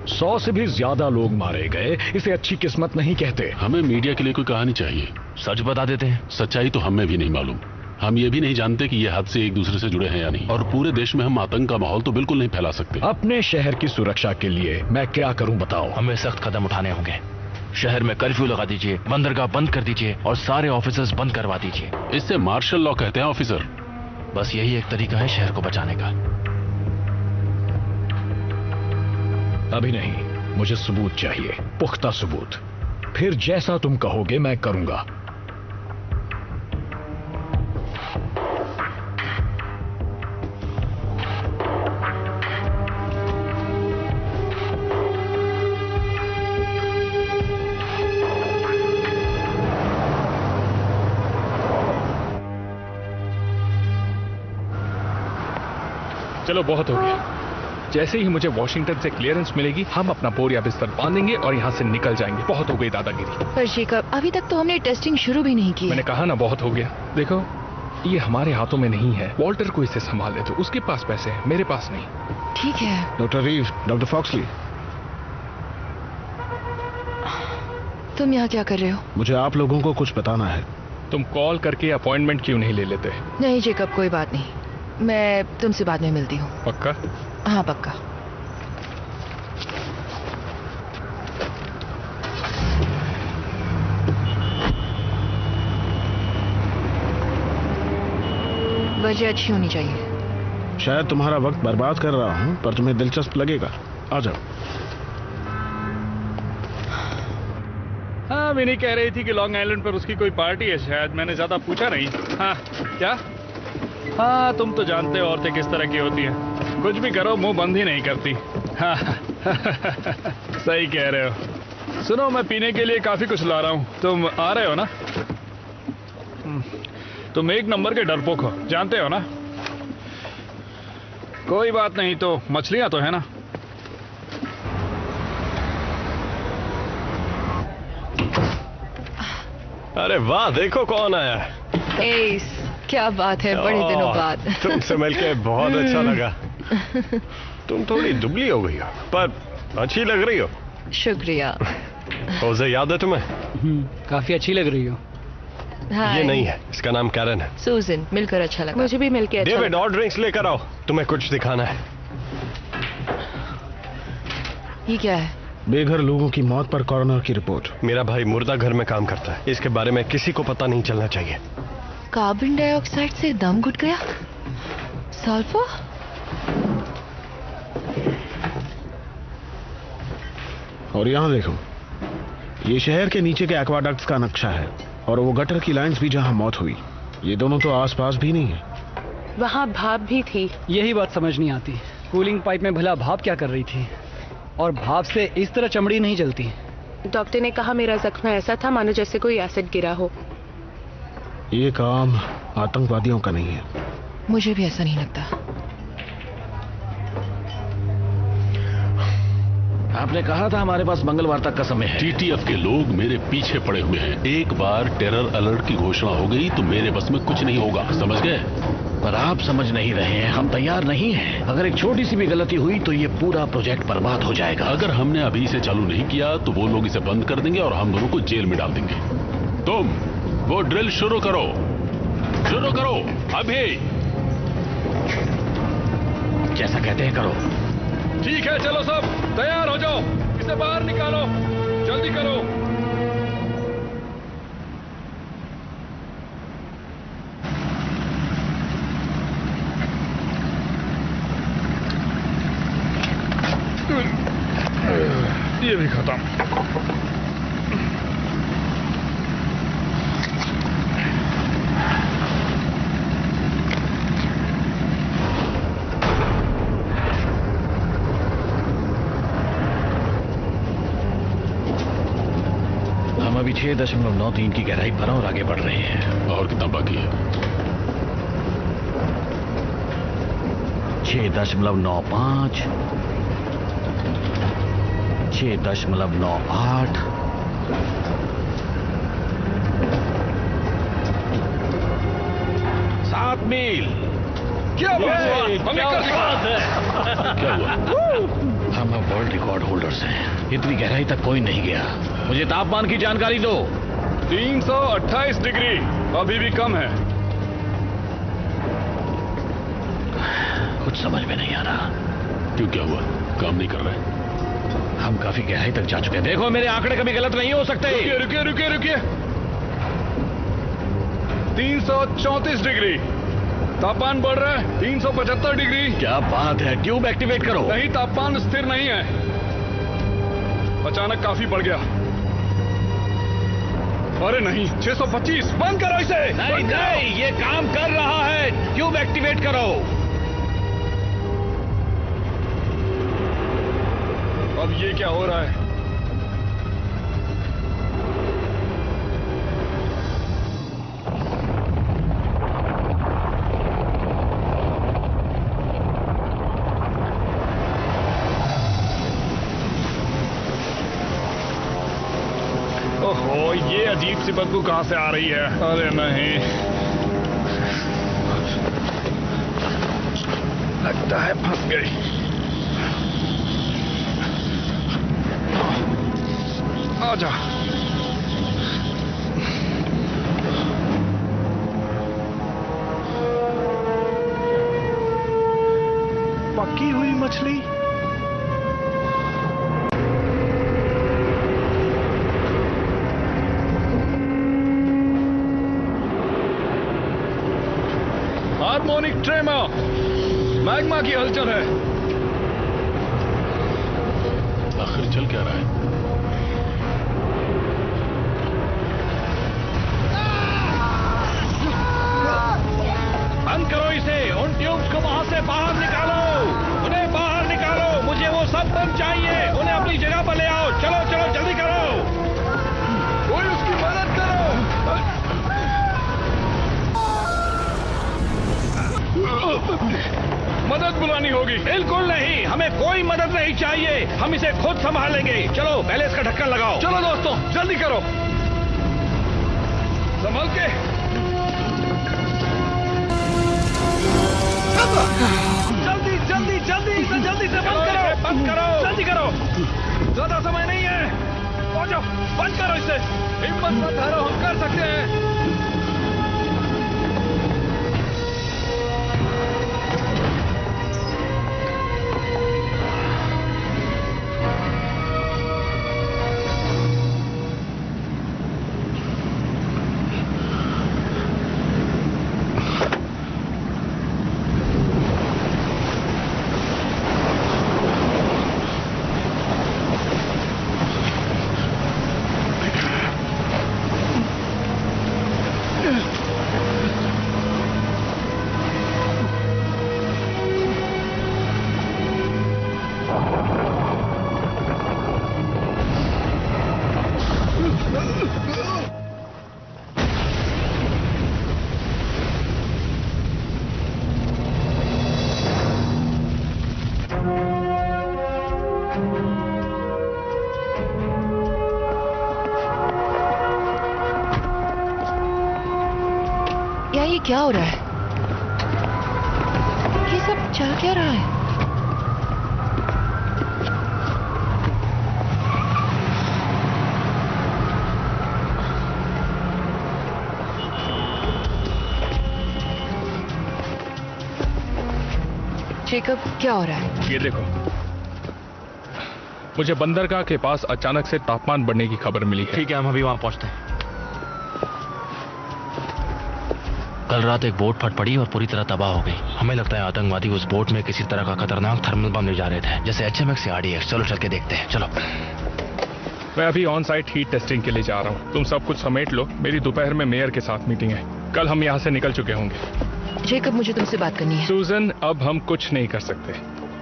100 से भी ज्यादा लोग मारे गए, इसे अच्छी किस्मत नहीं कहते। हमें मीडिया के लिए कोई कहानी चाहिए। सच बता देते हैं। सच्चाई तो हमें भी नहीं मालूम। हम ये भी नहीं जानते कि ये हादसे एक दूसरे से जुड़े हैं या नहीं। और पूरे देश में हम आतंक का माहौल तो बिल्कुल नहीं फैला सकते। अपने शहर की सुरक्षा के लिए मैं क्या करूं बताओ? हमें सख्त कदम उठाने होंगे। शहर में कर्फ्यू लगा दीजिए, बंदरगाह बंद कर दीजिए और सारे ऑफिसर्स बंद करवा दीजिए। इससे मार्शल लॉ कहते हैं ऑफिसर। बस यही एक तरीका है शहर को बचाने का। अभी नहीं, मुझे सबूत चाहिए, पुख्ता सबूत। फिर जैसा तुम कहोगे मैं करूंगा। चलो, बहुत हो गया। जैसे ही मुझे वॉशिंगटन से क्लियरेंस मिलेगी, हम अपना बोरिया बिस्तर बांधेंगे और यहाँ से निकल जाएंगे। बहुत हो गई दादागिरी। पर जेकब, अभी तक तो हमने टेस्टिंग शुरू भी नहीं की। मैंने कहा ना, बहुत हो गया। देखो, ये हमारे हाथों में नहीं है। वॉल्टर को इसे संभाल ले। तो उसके पास पैसे हैं, मेरे पास नहीं। ठीक है। डॉक्टर रीव, डॉक्टर फॉक्सली, तुम यहाँ क्या कर रहे हो? मुझे आप लोगों को कुछ बताना है। तुम कॉल करके अपॉइंटमेंट क्यों नहीं ले लेते? नहीं जेकब, कोई बात नहीं। मैं तुमसे बाद में मिलती हूँ। पक्का? हाँ, पक्का। वजह अच्छी होनी चाहिए। शायद तुम्हारा वक्त बर्बाद कर रहा हूँ, पर तुम्हें दिलचस्प लगेगा। आ जाओ। हाँ, मिनी कह रही थी कि लॉन्ग आइलैंड पर उसकी कोई पार्टी है शायद। मैंने ज्यादा पूछा नहीं। हाँ, क्या? हाँ, तुम तो जानते हो औरतें किस तरह की होती हैं। कुछ भी करो, मुंह बंद ही नहीं करती। हाँ, सही कह रहे हो। सुनो, मैं पीने के लिए काफी कुछ ला रहा हूँ। तुम आ रहे हो ना? तुम एक नंबर के डरपोक हो, जानते हो ना? कोई बात नहीं, तो मछलियां तो है ना? अरे वाह, देखो कौन आया है। एस, क्या बात है, बड़े दिनों बाद। तुमसे मिलके बहुत अच्छा लगा। तुम थोड़ी दुबली हो गई हो, पर अच्छी लग रही हो। शुक्रिया। उसे याद है तुम्हें? काफी अच्छी लग रही हो। ये नहीं है, इसका नाम कैरन है। सूजन, मिलकर अच्छा लगा। मुझे भी मिलकर अच्छा डेविड, और ड्रिंक्स लेकर आओ, तुम्हें कुछ दिखाना है। ये क्या है? बेघर लोगों की मौत पर कॉरोनर की रिपोर्ट। मेरा भाई मुर्दा घर में काम करता है, इसके बारे में किसी को पता नहीं चलना चाहिए। कार्बन डाइऑक्साइड से दम घुट गया? सल्फर? और यहाँ देखो, ये शहर के नीचे के एक्वाडक्ट्स का नक्शा है, और वो गटर की लाइंस भी जहाँ मौत हुई। ये दोनों तो आसपास भी नहीं है। वहाँ भाप भी थी। यही बात समझ नहीं आती, कूलिंग पाइप में भला भाप क्या कर रही थी, और भाप से इस तरह चमड़ी नहीं जलती। डॉक्टर ने कहा मेरा जख्म ऐसा था मानो जैसे कोई एसिड गिरा हो। ये काम आतंकवादियों का नहीं है। मुझे भी ऐसा नहीं लगता। आपने कहा था हमारे पास मंगलवार तक का समय है। टीटीएफ के लोग मेरे पीछे पड़े हुए हैं। एक बार टेरर अलर्ट की घोषणा हो गई तो मेरे बस में कुछ नहीं होगा, समझ गए? पर आप समझ नहीं रहे हैं, हम तैयार नहीं हैं। अगर एक छोटी सी भी गलती हुई तो ये पूरा प्रोजेक्ट बर्बाद हो जाएगा। अगर हमने अभी इसे चालू नहीं किया तो वो लोग इसे बंद कर देंगे और हम दोनों को जेल में डाल देंगे। तुम वो ड्रिल शुरू करो, शुरू करो अभी। जैसा कहते हैं करो। ठीक है, चलो सब तैयार हो जाओ, इसे बाहर निकालो, जल्दी करो। ये भी खत्म। हम अभी 6.93 की गहराई पर और आगे बढ़ रहे हैं। और कितना बाकी है? 6.95, 6.98, 7 मील। क्या बात है? हम अब वर्ल्ड रिकॉर्ड होल्डर्स हैं। इतनी गहराई तक कोई नहीं गया। मुझे तापमान की जानकारी दो। 328 डिग्री, अभी भी कम है। कुछ समझ में नहीं आ रहा। क्यों, क्या हुआ? काम नहीं कर रहे? हम काफी गहराई तक जा चुके हैं। देखो मेरे आंकड़े कभी गलत नहीं हो सकते। रुकिए रुकिए रुकिए। 334 डिग्री, तापमान बढ़ रहा है। 375 डिग्री। क्या बात है, ट्यूब एक्टिवेट करो। नहीं, तापमान स्थिर नहीं है, अचानक काफी बढ़ गया। अरे नहीं, 625। बंद करो इसे। नहीं नहीं, ये काम कर रहा है। ट्यूब एक्टिवेट करो। अब ये क्या हो रहा है? ओहो, ये अजीब सी बदबू कहां से आ रही है? अरे नहीं, लगता है फंस गई। आजा। पकी हुई मछली। हार्मोनिक ट्रेमर, मैग्मा की हलचल है। आखिर चल क्या रहा है? बंद करो इसे। उन ट्यूब्स को वहां से बाहर निकालो, उन्हें बाहर निकालो। मुझे वो सब बम चाहिए। उन्हें अपनी जगह पर ले आओ। चलो चलो जल्दी करो। कोई उसकी मदद करो। मदद बुलानी होगी। बिल्कुल नहीं, हमें कोई मदद नहीं चाहिए। हम इसे खुद संभालेंगे। चलो पहले इसका ढक्कन लगाओ। चलो दोस्तों, जल्दी करो। संभाल के। जल्दी जल्दी जल्दी इसे जल्दी से बंद करो। बंद करो, जल्दी करो, ज्यादा समय नहीं है। पहुंचो, बंद करो इसे। हिम्मत मत हारो, हम कर सकते हैं। ये क्या हो रहा है? ये सब चल क्या रहा है? जेकब, क्या हो रहा है? ये देखो, मुझे बंदरगाह के पास अचानक से तापमान बढ़ने की खबर मिली है। ठीक है, हम अभी वहां पहुंचते हैं। कल रात एक बोट फट पड़ी और पूरी तरह तबाह हो गई। हमें लगता है आतंकवादी उस बोट में किसी तरह का खतरनाक थर्मल बम ले जा रहे थे, जैसे HMX या RDX। चलो चल के देखते हैं, चलो। मैं अभी ऑन साइट हीट टेस्टिंग के लिए जा रहा हूँ। तुम सब कुछ समेट लो, मेरी दोपहर में मेयर के साथ मीटिंग है। कल हम यहाँ से निकल चुके होंगे। जेकब, मुझे तुमसे बात करनी है। सूजन, अब हम कुछ नहीं कर सकते।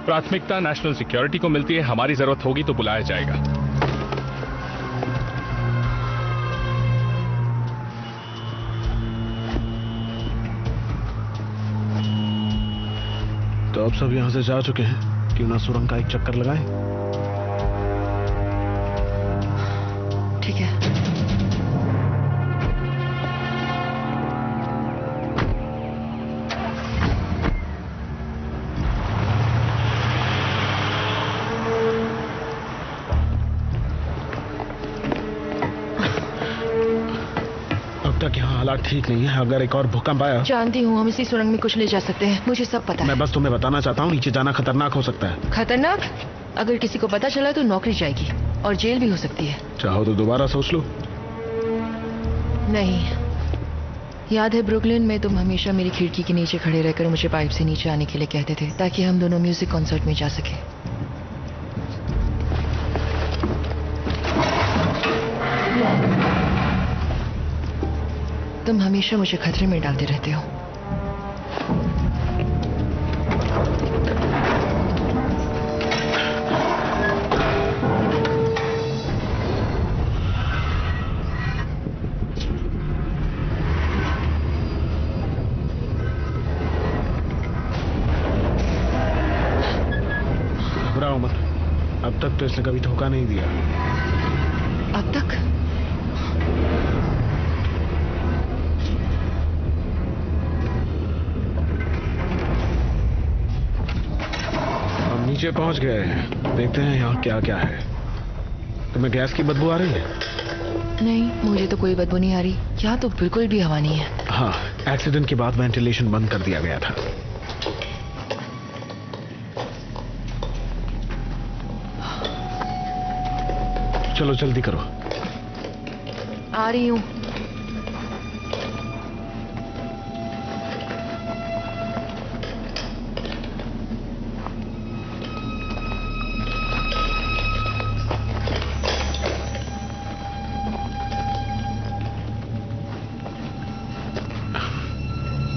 प्राथमिकता नेशनल सिक्योरिटी को मिलती है। हमारी जरूरत होगी तो बुलाया जाएगा। तो अब सब यहां से जा चुके हैं, क्यों ना सुरंग का एक चक्कर लगाएं? ठीक है। अब तक यहाँ हालात ठीक नहीं है। अगर एक और भूकंप आया। जानती हूँ, हम इसी सुरंग में कुछ ले जा सकते हैं, मुझे सब पता है। मैं बस तुम्हें बताना चाहता हूँ, नीचे जाना खतरनाक हो सकता है। खतरनाक? अगर किसी को पता चला तो नौकरी जाएगी और जेल भी हो सकती है। चाहो तो दोबारा सोच लो। नहीं, याद है ब्रुकलिन में तुम हमेशा मेरी खिड़की के नीचे खड़े रहकर मुझे पाइप से नीचे आने के लिए कहते थे, ताकि हम दोनों म्यूजिक कॉन्सर्ट में जा सके। तुम हमेशा मुझे खतरे में डालते रहते हो। घबराओ मत, अब तक तो इसने कभी धोखा नहीं दिया। अब तक? नीचे पहुंच गए हैं, देखते हैं यहाँ क्या क्या है। तुम्हें गैस की बदबू आ रही है? नहीं, मुझे तो कोई बदबू नहीं आ रही। यहाँ तो बिल्कुल भी हवा नहीं है। हाँ, एक्सीडेंट के बाद वेंटिलेशन बंद कर दिया गया था। चलो जल्दी करो। आ रही हूँ।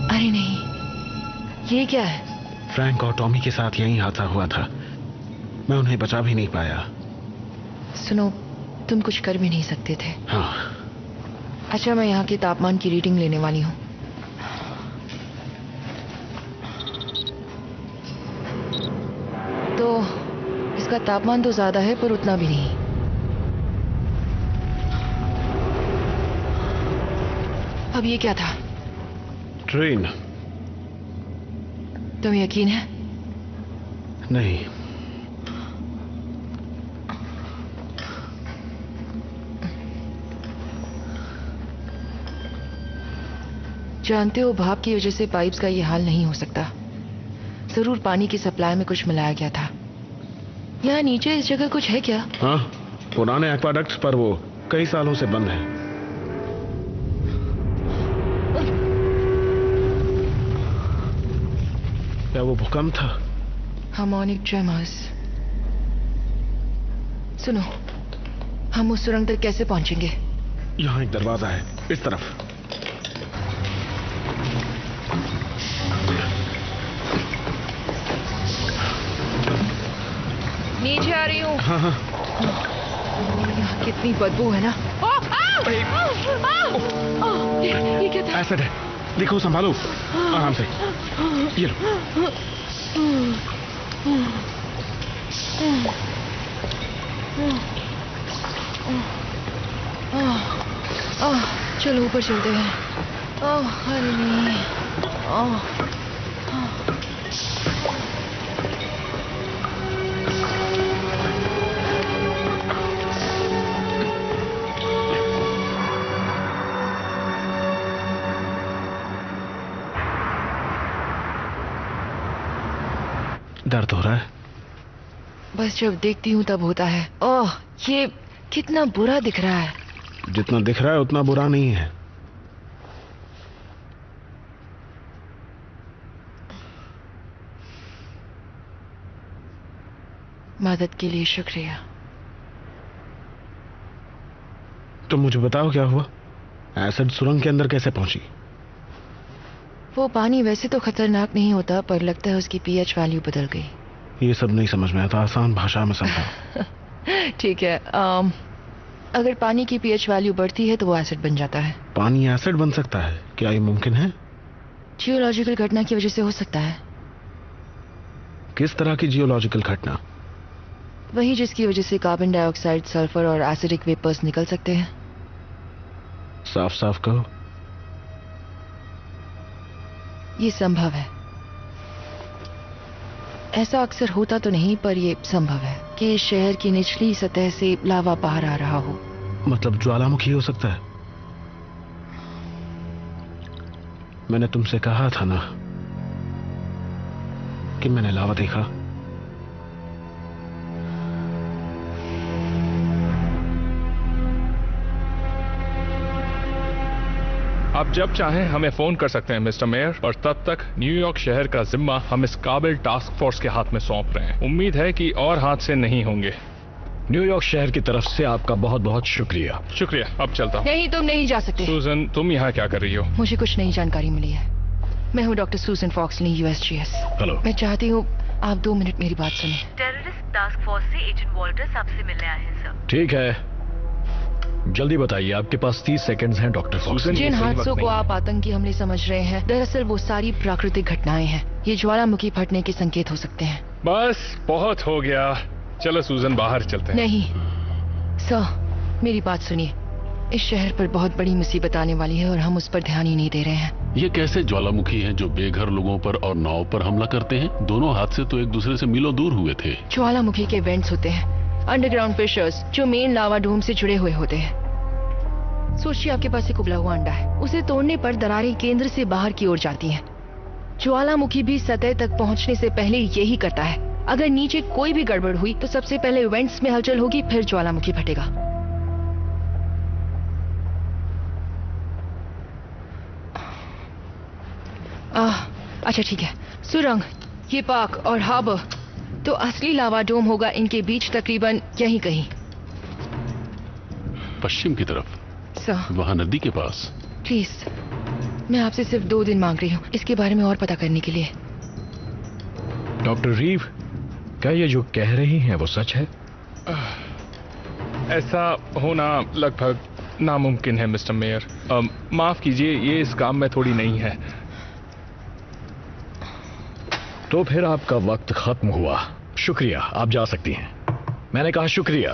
अरे नहीं, ये क्या है? फ्रैंक और टॉमी के साथ यही हादसा हुआ था। मैं उन्हें बचा भी नहीं पाया। सुनो, तुम कुछ कर भी नहीं सकते थे। हाँ। अच्छा, मैं यहाँ के तापमान की रीडिंग लेने वाली हूँ। तो इसका तापमान तो ज्यादा है, पर उतना भी नहीं। अब ये क्या था? ट्रेन। तुम्हें यकीन है? नहीं। जानते हो, भाप की वजह से पाइप्स का ये हाल नहीं हो सकता। जरूर पानी की सप्लाई में कुछ मिलाया गया था। यहाँ नीचे इस जगह कुछ है क्या? हाँ, पुराने एक्वाडक्ट्स पर वो कई सालों से बंद है। क्या वो भूकंप था? Harmonic tremors. सुनो, हम उस सुरंग तक कैसे पहुंचेंगे? यहाँ एक दरवाजा है, इस तरफ। नीचे आ रही हूँ। हाँ हाँ। यहाँ कितनी बदबू है ना। ये क्या था? एसिड है, देखो, संभालो आराम से। ये लो। चलो ऊपर चलते हैं। अरे नहीं। दर्द हो रहा है? बस जब देखती हूँ तब होता है। ओह, ये कितना बुरा दिख रहा है। जितना दिख रहा है उतना बुरा नहीं है। मदद के लिए शुक्रिया। तुम मुझे बताओ क्या हुआ? एसिड सुरंग के अंदर कैसे पहुंची? वो पानी वैसे तो खतरनाक नहीं होता, पर लगता है उसकी पीएच वैल्यू बदल गई। ये सब नहीं समझ में आता, आसान भाषा में समझाओ। ठीक है, अगर पानी की पीएच वैल्यू बढ़ती है तो वो एसिड बन जाता है। पानी एसिड बन सकता है? क्या ये मुमकिन है? जियोलॉजिकल घटना की वजह से हो सकता है। किस तरह की जियोलॉजिकल घटना? वही जिसकी वजह से कार्बन डाइऑक्साइड, सल्फर और एसिडिक वेपर्स निकल सकते हैं। साफ साफ कहो। ये संभव है। ऐसा अक्सर होता तो नहीं, पर ये संभव है कि इस शहर की निचली सतह से लावा बाहर आ रहा हो। मतलब ज्वालामुखी हो सकता है? मैंने तुमसे कहा था ना कि मैंने लावा देखा। आप जब चाहें हमें फोन कर सकते हैं मिस्टर मेयर, और तब तक न्यूयॉर्क शहर का जिम्मा हम इस काबिल टास्क फोर्स के हाथ में सौंप रहे हैं। उम्मीद है कि और हादसे नहीं होंगे। न्यूयॉर्क शहर की तरफ से आपका बहुत बहुत शुक्रिया। शुक्रिया, अब चलता हूँ। नहीं, तुम नहीं जा सकते। सूजन, तुम यहाँ क्या कर रही हो? मुझे कुछ नई जानकारी मिली है। मैं हूँ डॉक्टर सूजन फॉक्सली, USGS। हेलो। मैं चाहती हूँ आप 2 मिनट मेरी बात सुने। टेररिस्ट टास्क फोर्स से एजेंट वॉल्टर्स आपसे मिलने आए हैं सर। ठीक है, जल्दी बताइए, आपके पास 30 सेकंड्स हैं डॉक्टर फॉक्स। जिन हादसों को आप आतंकी हमले समझ रहे हैं, दरअसल वो सारी प्राकृतिक घटनाएं हैं। ये ज्वालामुखी फटने के संकेत हो सकते हैं। बस बहुत हो गया, चलो सूजन बाहर चलते हैं। नहीं सर, मेरी बात सुनिए। इस शहर पर बहुत बड़ी मुसीबत आने वाली है और हम उस पर ध्यान ही नहीं दे रहे हैं। ये कैसे ज्वालामुखी हैं जो बेघर लोगों पर और नाव पर हमला करते हैं? दोनों हादसे तो एक दूसरे से मीलों दूर हुए थे। ज्वालामुखी के वेंट्स होते हैं, अंडरग्राउंड फिशर्स, जो मेन लावा डोम से जुड़े हुए होते हैं। सोचिए आपके पास एक उबला हुआ अंडा है, उसे तोड़ने पर दरारें केंद्र से बाहर की ओर जाती हैं। ज्वालामुखी भी सतह तक पहुंचने से पहले यही करता है। अगर नीचे कोई भी गड़बड़ हुई तो सबसे पहले वेंट्स में हलचल होगी, फिर ज्वालामुखी फटेगा। अच्छा ठीक है, सुरंग, ये पार्क और हार्बर, तो असली लावा डोम होगा इनके बीच, तकरीबन यहीं कहीं पश्चिम की तरफ, वहां नदी के पास। प्लीज, मैं आपसे सिर्फ 2 दिन मांग रही हूँ इसके बारे में और पता करने के लिए। डॉक्टर रीव, क्या ये जो कह रही हैं वो सच है? ऐसा होना लगभग नामुमकिन है मिस्टर मेयर। माफ कीजिए, ये इस काम में थोड़ी नहीं है। तो फिर आपका वक्त खत्म हुआ। शुक्रिया, आप जा सकती हैं। मैंने कहा शुक्रिया।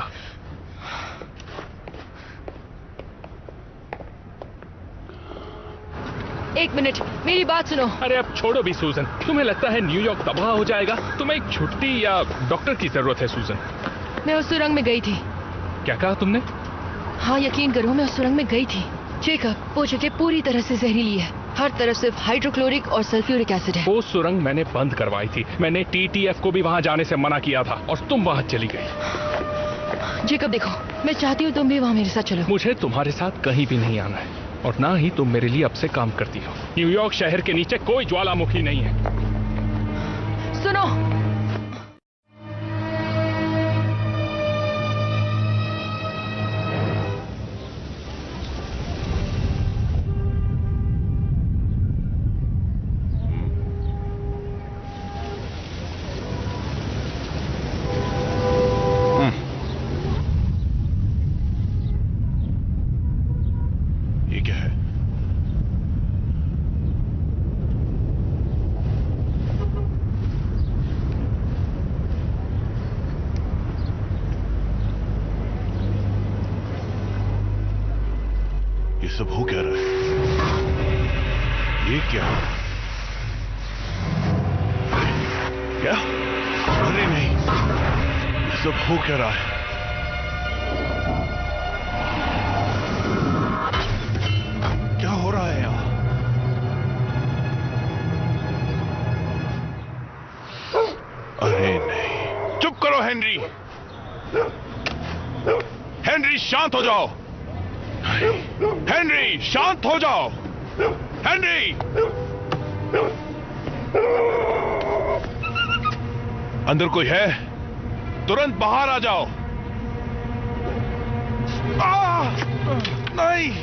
एक मिनट, मेरी बात सुनो। अरे अब छोड़ो भी सूजन, तुम्हें लगता है न्यूयॉर्क तबाह हो जाएगा? तुम्हें एक छुट्टी या डॉक्टर की जरूरत है सूजन। मैं उस सुरंग में गई थी। क्या कहा तुमने? हाँ यकीन करो, मैं उस सुरंग में गई थी। चेकअप, वो जगह पूरी तरह से जहरीली है। हर तरफ सिर्फ हाइड्रोक्लोरिक और सल्फ्यूरिक एसिड है। वो सुरंग मैंने बंद करवाई थी। मैंने TTF को भी वहां जाने से मना किया था और तुम वहां चली गई। जेकब देखो, मैं चाहती हूँ तुम भी वहां मेरे साथ चलो। मुझे तुम्हारे साथ कहीं भी नहीं आना है और ना ही तुम मेरे लिए अब से काम करती हो। न्यूयॉर्क शहर के नीचे कोई ज्वालामुखी नहीं है। सुनो, सब हो क्या रहा है? ये क्या? क्या? अरे नहीं, ये सब हो क्या रहा है? क्या हो रहा है यहाँ? अरे नहीं, चुप करो हेनरी। हेनरी शांत हो जाओ। हेनरी शांत हो जाओ। हेनरी, अंदर कोई है? तुरंत बाहर आ जाओ। नहीं,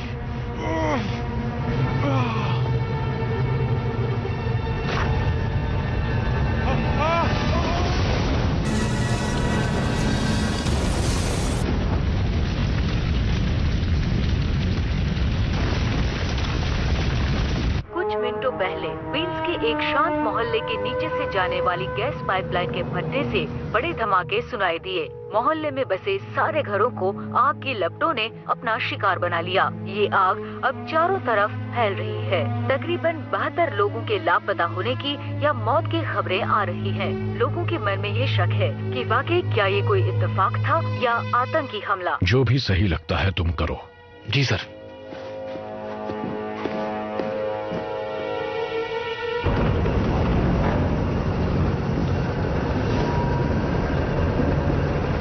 मिनटों पहले बीन्स के एक शांत मोहल्ले के नीचे से जाने वाली गैस पाइपलाइन के फटने से बड़े धमाके सुनाई दिए। मोहल्ले में बसे सारे घरों को आग की लपटों ने अपना शिकार बना लिया। ये आग अब चारों तरफ फैल रही है। तकरीबन 72 लोगों के लापता होने की या मौत की खबरें आ रही हैं। लोगों के मन में ये शक है कि वाकई क्या ये कोई इत्तेफाक था या आतंकी हमला। जो भी सही लगता है तुम करो। जी सर।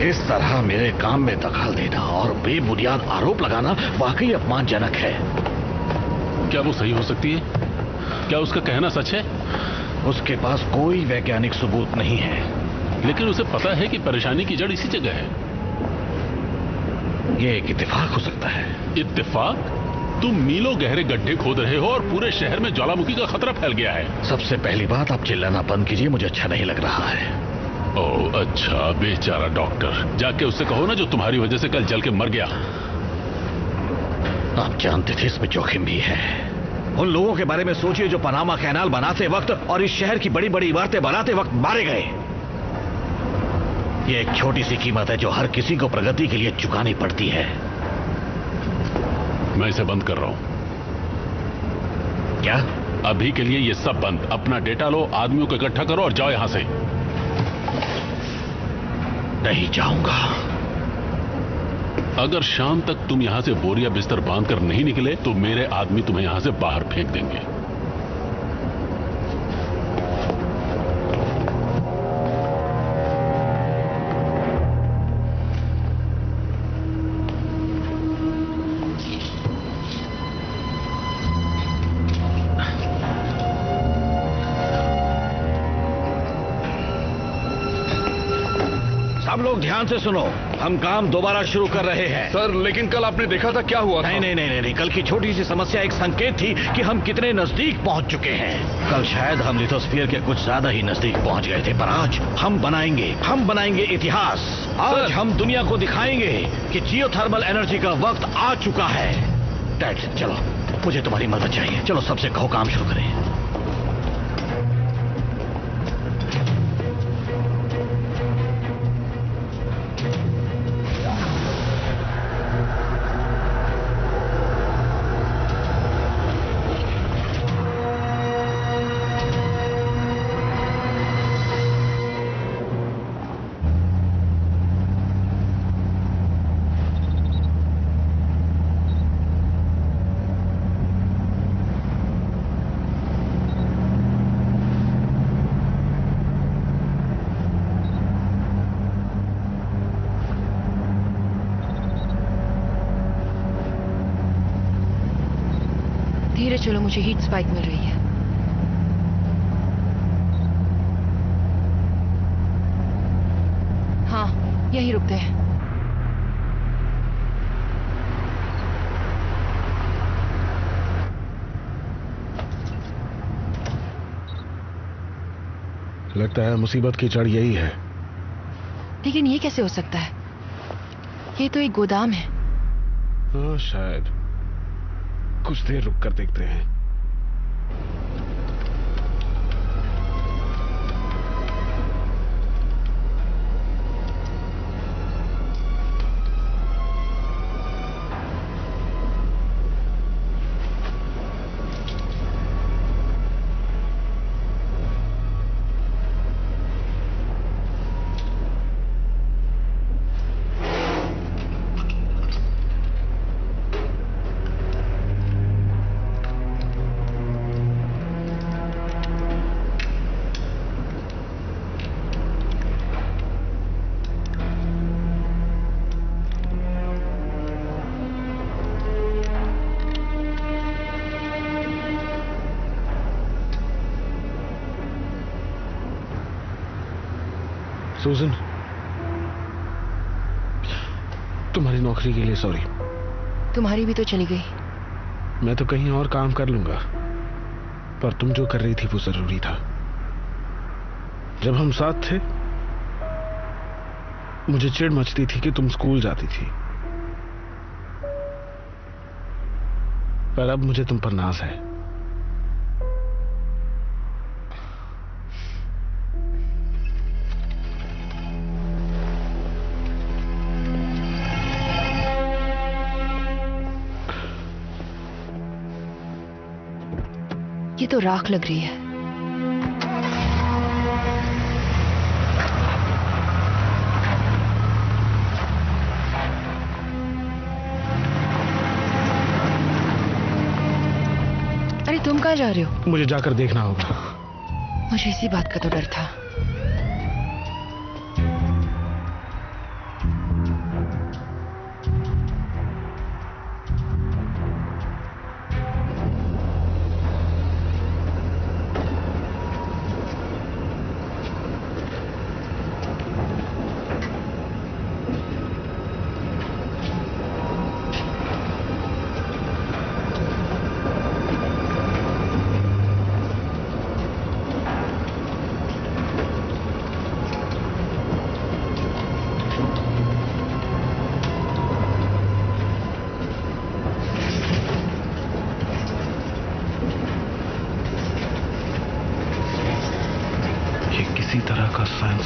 इस तरह मेरे काम में दखल देना और बेबुनियाद आरोप लगाना वाकई अपमानजनक है। क्या वो सही हो सकती है? क्या उसका कहना सच है? उसके पास कोई वैज्ञानिक सबूत नहीं है, लेकिन उसे पता है कि परेशानी की जड़ इसी जगह है। ये एक इत्तेफाक हो सकता है। इत्तेफाक? तुम मीलों गहरे गड्ढे खोद रहे हो और पूरे शहर में ज्वालामुखी का खतरा फैल गया है। सबसे पहली बात, आप चिल्लाना बंद कीजिए, मुझे अच्छा नहीं लग रहा है। ओह अच्छा, बेचारा डॉक्टर। जाके उससे कहो ना जो तुम्हारी वजह से कल जल के मर गया। आप जानते थे इसमें जोखिम भी है। उन लोगों के बारे में सोचिए जो पनामा कैनाल बनाते वक्त और इस शहर की बड़ी बड़ी इमारतें बनाते वक्त मारे गए। ये एक छोटी सी कीमत है जो हर किसी को प्रगति के लिए चुकानी पड़ती है। मैं इसे बंद कर रहा हूं। क्या? अभी के लिए ये सब बंद। अपना डेटा लो, आदमियों को इकट्ठा करो और जाओ यहां से। नहीं जाऊंगा। अगर शाम तक तुम यहां से बोरिया बिस्तर बांधकर नहीं निकले तो मेरे आदमी तुम्हें यहां से बाहर फेंक देंगे। सब लोग ध्यान से सुनो, हम काम दोबारा शुरू कर रहे हैं। सर, लेकिन कल आपने देखा था क्या हुआ था? नहीं, कल की छोटी सी समस्या एक संकेत थी कि हम कितने नजदीक पहुंच चुके हैं। कल शायद हम लिथोस्फीयर के कुछ ज्यादा ही नजदीक पहुंच गए थे, पर आज हम बनाएंगे इतिहास। आज हम दुनिया को दिखाएंगे कि जियोथर्मल एनर्जी का वक्त आ चुका है। डैड, चलो, मुझे तुम्हारी मदद चाहिए। चलो सबसे कहो काम शुरू करें। धीरे चलो, मुझे हीट स्पाइक मिल रही है। हाँ, यहीं रुकते हैं। लगता है मुसीबत की जड़ यही है। लेकिन ये कैसे हो सकता है? ये तो एक गोदाम है। हाँ, शायद। कुछ देर रुक कर देखते हैं। सूजन, तुम्हारी नौकरी के लिए सॉरी। तुम्हारी भी तो चली गई। मैं तो कहीं और काम कर लूंगा, पर तुम जो कर रही थी वो जरूरी था। जब हम साथ थे मुझे चिढ़ मचती थी कि तुम स्कूल जाती थी, पर अब मुझे तुम पर नाज है। ये तो राख लग रही है। अरे तुम कहाँ जा रहे हो? मुझे जाकर देखना होगा। मुझे इसी बात का तो डर था।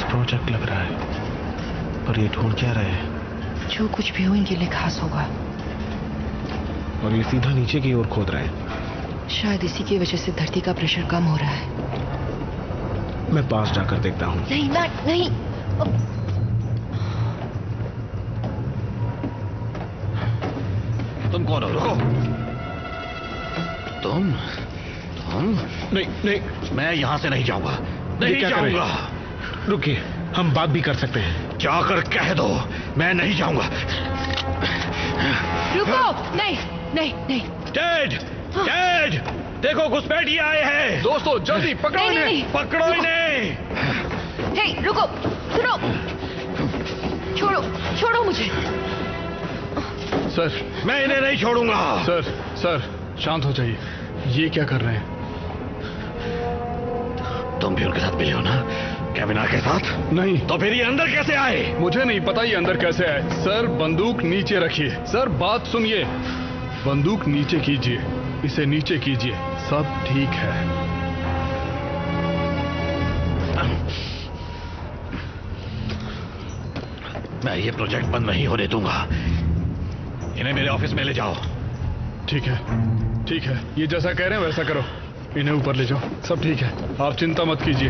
प्रोजेक्ट लग रहा है, पर ये ढूंढ क्या रहे हैं? जो कुछ भी हो इनके लिए खास होगा। और ये सीधा नीचे की ओर खोद रहे हैं। शायद इसी की वजह से धरती का प्रेशर कम हो रहा है। मैं पास जाकर देखता हूँ। नहीं मैट, नहीं। तुम कौन हो? रुको। तुम नहीं नहीं, मैं यहां से नहीं जाऊंगा। नहीं जाऊंगा। रुकिए, हम बात भी कर सकते हैं। जाकर कह दो मैं नहीं जाऊंगा। रुको। नहीं नहीं नहीं। टेड, टेड, देखो घुसपैठिए आए हैं। दोस्तों जल्दी पकड़ो इन्हें। पकड़ो इन्हें। हे रुको, सुनो। छोड़ो, छोड़ो मुझे। सर, मैं इन्हें नहीं छोड़ूंगा। सर शांत हो जाइए। ये क्या कर रहे हैं? तुम भी उनके साथ मिले हो ना, कैबिना के साथ? नहीं। तो फिर ये अंदर कैसे आए? मुझे नहीं पता ये अंदर कैसे आए। सर बंदूक नीचे रखिए। सर बात सुनिए, बंदूक नीचे कीजिए, इसे नीचे कीजिए, सब ठीक है। मैं ये प्रोजेक्ट बंद नहीं होने दूंगा। इन्हें मेरे ऑफिस में ले जाओ। ठीक है, ठीक है, ये जैसा कह रहे हैं वैसा करो। इन्हें ऊपर ले जाओ, सब ठीक है, आप चिंता मत कीजिए।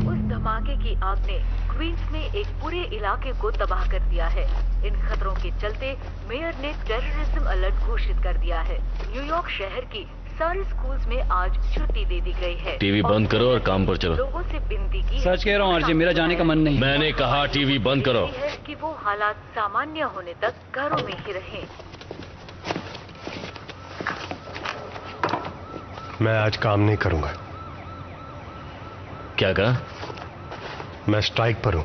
उस धमाके की आग ने क्वींस में एक पूरे इलाके को तबाह कर दिया है। इन खतरों के चलते मेयर ने टेररिज्म अलर्ट घोषित कर दिया है। न्यूयॉर्क शहर की सारे स्कूल्स में आज छुट्टी दे दी गई है। टीवी बंद करो और काम पर चलो। लोगों से बिंदी की सच कह रहा हूँ आरजे, मेरा जाने का मन नहीं। मैंने कहा टीवी बंद करो। है कि वो हालात सामान्य होने तक घरों में ही रहें। मैं आज काम नहीं करूंगा। क्या कहा? मैं स्ट्राइक पर हूं।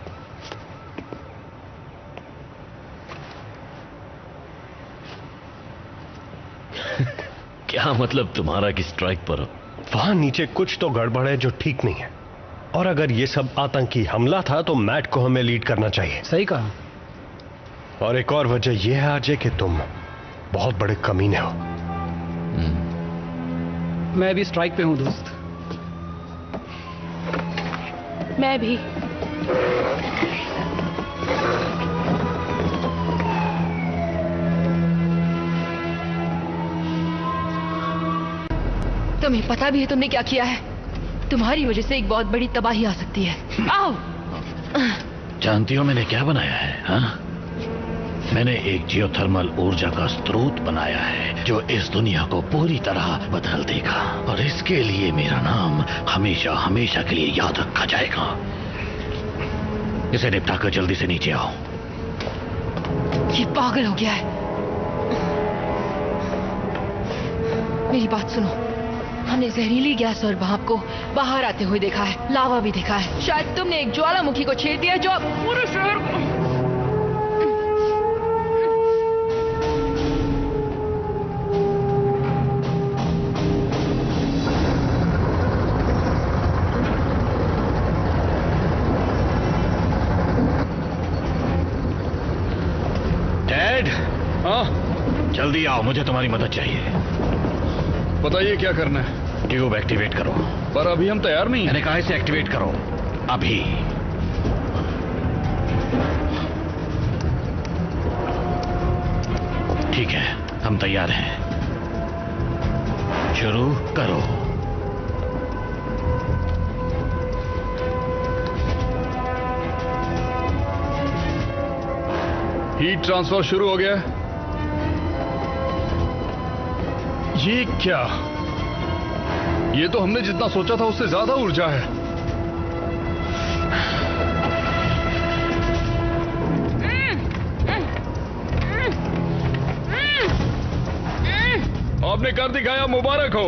क्या मतलब तुम्हारा कि स्ट्राइक पर हो? वहां नीचे कुछ तो गड़बड़ है जो ठीक नहीं है, और अगर ये सब आतंकी हमला था तो मैट को हमें लीड करना चाहिए। सही कहा। और एक और वजह यह है अजय कि तुम बहुत बड़े कमीने हो। मैं भी स्ट्राइक पे हूं दोस्त। मैं भी। तुम्हें पता भी है तुमने क्या किया है? तुम्हारी वजह से एक बहुत बड़ी तबाही आ सकती है। आओ। जानती हो मैंने क्या बनाया है? हाँ, मैंने एक जियोथर्मल ऊर्जा का स्रोत बनाया है जो इस दुनिया को पूरी तरह बदल देगा, और इसके लिए मेरा नाम हमेशा हमेशा के लिए याद रखा जाएगा। इसे निपटाकर जल्दी से नीचे आओ। ये पागल हो गया है। मेरी बात सुनो, हमने जहरीली गैस और भाप को बाहर आते हुए देखा है, लावा भी देखा है। शायद तुमने एक ज्वालामुखी को छेड़ दिया जो पूरे शहर को। डैड, हाँ, जल्दी आओ, मुझे तुम्हारी मदद चाहिए। बताइए क्या करना है? ट्यूब एक्टिवेट करो। पर अभी हम तैयार नहीं हैं। मैंने कहा इसे एक्टिवेट करो अभी। ठीक है, हम तैयार हैं। शुरू करो। हीट ट्रांसफर शुरू हो गया। ये क्या? ये तो हमने जितना सोचा था उससे ज्यादा ऊर्जा है। आपने कर दिखाया, मुबारक हो।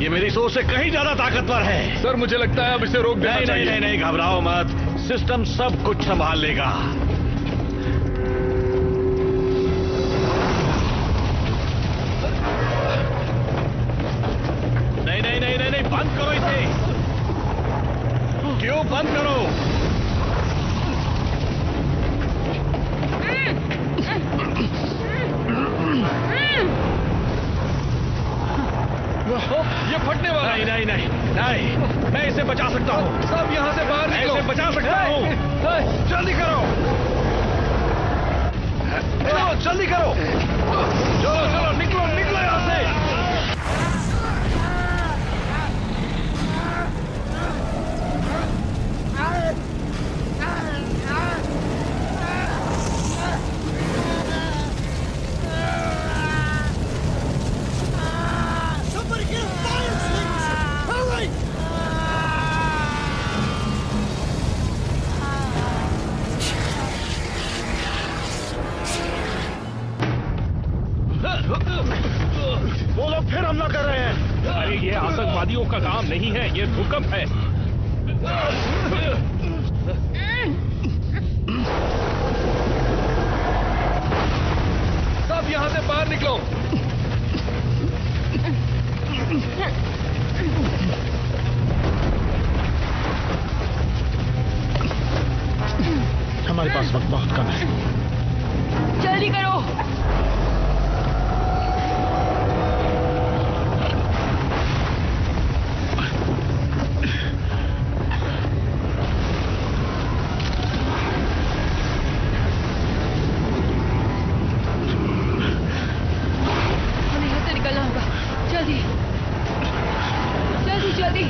ये मेरी सोच से कहीं ज्यादा ताकतवर है। सर मुझे लगता है अब इसे रोक देना चाहिए। नहीं, नहीं, घबराओ मत, सिस्टम सब कुछ संभाल लेगा। नहीं, बंद करो इसे। ट्यूब बंद करो। ये फटने वाला। नहीं, मैं इसे बचा सकता हूँ। सब यहाँ से बाहर निकलो। मैं इसे बचा सकता हूँ। जल्दी करो, जल्दी करो। चलो, निकलो यहाँ से। वो लोग फिर हमला कर रहे हैं। अरे ये आतंकवादियों का काम नहीं है, ये भूकंप है। सब यहाँ से बाहर निकलो। हमारे पास वक्त बहुत कम है। जल्दी करो। जल्दी।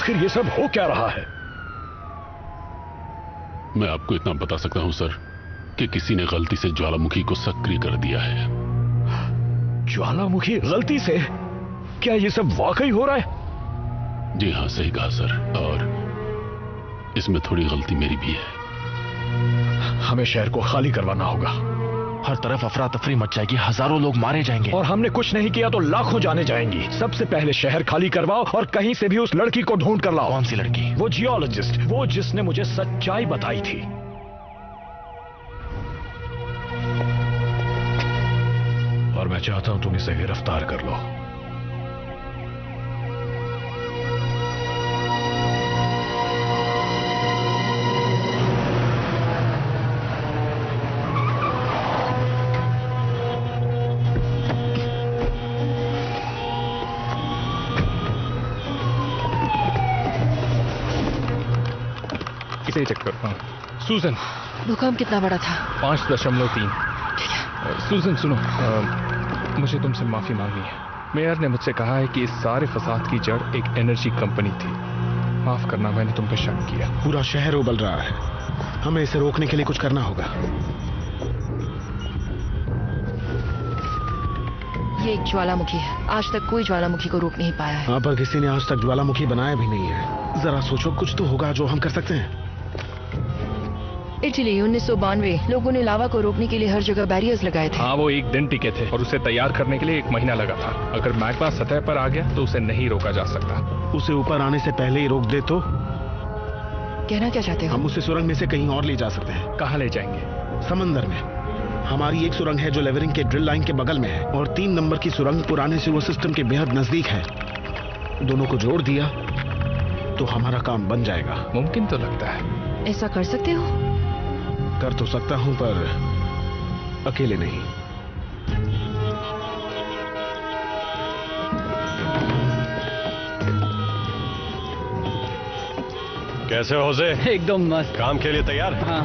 आखिर ये सब हो क्या रहा है? मैं आपको इतना बता सकता हूं सर कि किसी ने गलती से ज्वालामुखी को सक्रिय कर दिया है। ज्वालामुखी गलती से? क्या ये सब वाकई हो रहा है? जी हां, सही कहा सर, और इसमें थोड़ी गलती मेरी भी है। हमें शहर को खाली करवाना होगा। हर तरफ अफरा तफरी मच जाएगी, हजारों लोग मारे जाएंगे। और हमने कुछ नहीं किया तो लाखों जाने जाएंगी। सबसे पहले शहर खाली करवाओ और कहीं से भी उस लड़की को ढूंढ कर लाओ। कौन सी लड़की? वो जियोलॉजिस्ट, वो जिसने मुझे सच्चाई बताई थी। और मैं चाहता हूं तुम इसे गिरफ्तार कर लो। इसे चेक करो। हाँ। सूजन, भूकंप कितना बड़ा था? 5.3। सूजन सुनो, मुझे तुमसे माफी मांगनी है। मेयर ने मुझसे कहा है कि इस सारे फसाद की जड़ एक एनर्जी कंपनी थी। माफ करना, मैंने तुम पे शक किया। पूरा शहर उबल रहा है, हमें इसे रोकने के लिए कुछ करना होगा। ये एक ज्वालामुखी है। आज तक कोई ज्वालामुखी को रोक नहीं पाया है। हाँ, पर किसी ने आज तक ज्वालामुखी बनाया भी नहीं है। जरा सोचो, कुछ तो होगा जो हम कर सकते हैं। इटली 1992 लोगों ने लावा को रोकने के लिए हर जगह बैरियर्स लगाए थे। हाँ, वो एक दिन टिके थे और उसे तैयार करने के लिए 1 महीना लगा था। अगर मैग्मा सतह पर आ गया तो उसे नहीं रोका जा सकता। उसे ऊपर आने से पहले ही रोक दे तो? कहना क्या चाहते हो? हम उसे सुरंग में से कहीं और ले जा सकते हैं। कहाँ ले जाएंगे? समंदर में। हमारी एक सुरंग है जो लेवरिंग के ड्रिल लाइन के बगल में है, और 3 नंबर की सुरंग पुराने सिवर सिस्टम के बेहद नजदीक है। दोनों को जोड़ दिया तो हमारा काम बन जाएगा। मुमकिन तो लगता है। ऐसा कर सकते हो? कर तो सकता हूं, पर अकेले नहीं। कैसे हो जोसे? एकदम मस्त। काम के लिए तैयार? हाँ।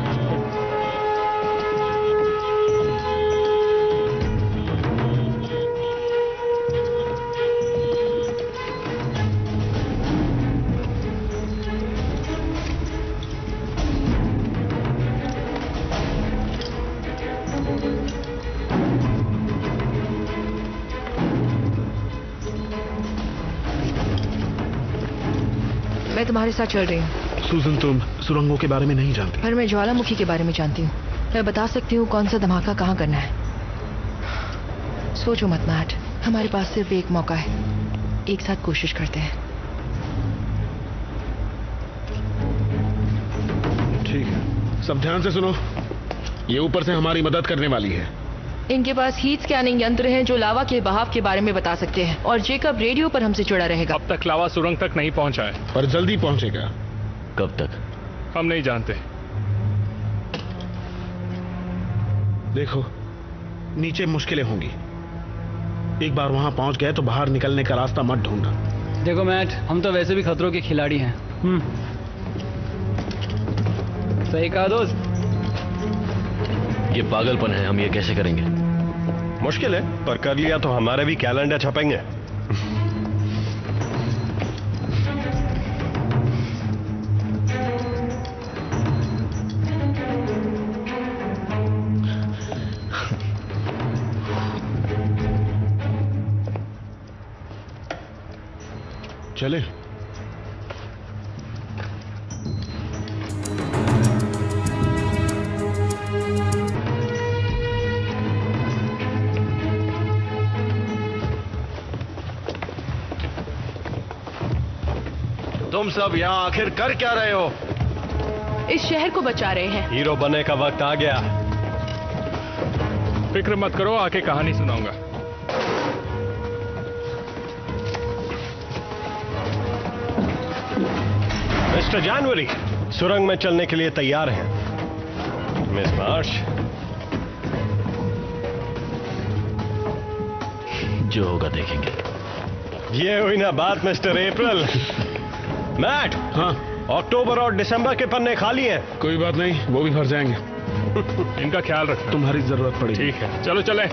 मैं तुम्हारे साथ चल रही हूँ। सूजन, तुम सुरंगों के बारे में नहीं जानती। पर मैं ज्वालामुखी के बारे में जानती हूँ। मैं बता सकती हूँ कौन सा धमाका कहाँ करना है। सोचो मत मैट, हमारे पास सिर्फ एक मौका है। एक साथ कोशिश करते हैं। ठीक है, सब ध्यान से सुनो। ये ऊपर से हमारी मदद करने वाली है। इनके पास हीट स्कैनिंग यंत्र हैं जो लावा के बहाव के बारे में बता सकते हैं, और जेकब रेडियो पर हमसे जुड़ा रहेगा। अब तक लावा सुरंग तक नहीं पहुंचा है, पर जल्दी पहुंचेगा। कब तक? हम नहीं जानते। देखो, नीचे मुश्किलें होंगी। एक बार वहां पहुंच गए तो बाहर निकलने का रास्ता मत ढूंढना। देखो मैट, हम तो वैसे भी खतरों के खिलाड़ी हैं। सही कहा दोस्त। ये पागलपन है, हम ये कैसे करेंगे? मुश्किल है, पर कर लिया तो हमारे भी कैलेंडर छपेंगे। चले। तुम सब यहाँ आखिर कर क्या रहे हो? इस शहर को बचा रहे हैं। हीरो बनने का वक्त आ गया। फिक्र मत करो, आके कहानी सुनाऊंगा। मिस्टर जानवरी, सुरंग में चलने के लिए तैयार हैं। मिस मार्श, जो होगा देखेंगे। ये हुई ना बात मिस्टर अप्रैल। मैट, हाँ, अक्टूबर और दिसंबर के पन्ने खाली हैं। कोई बात नहीं, वो भी भर जाएंगे। इनका ख्याल रख, तुम्हारी जरूरत पड़ेगी। ठीक है, चलो चले।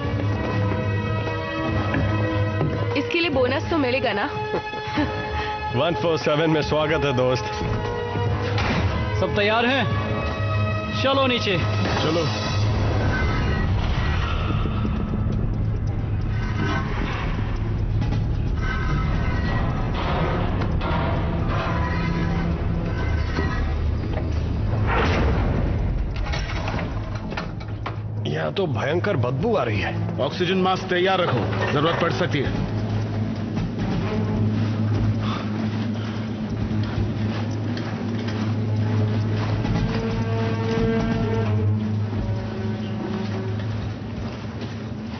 इसके लिए बोनस तो मिलेगा ना? 147 में स्वागत है दोस्त। सब तैयार हैं? चलो नीचे। चलो। यहाँ तो भयंकर बदबू आ रही है। ऑक्सीजन मास्क तैयार रखो, जरूरत पड़ सकती है।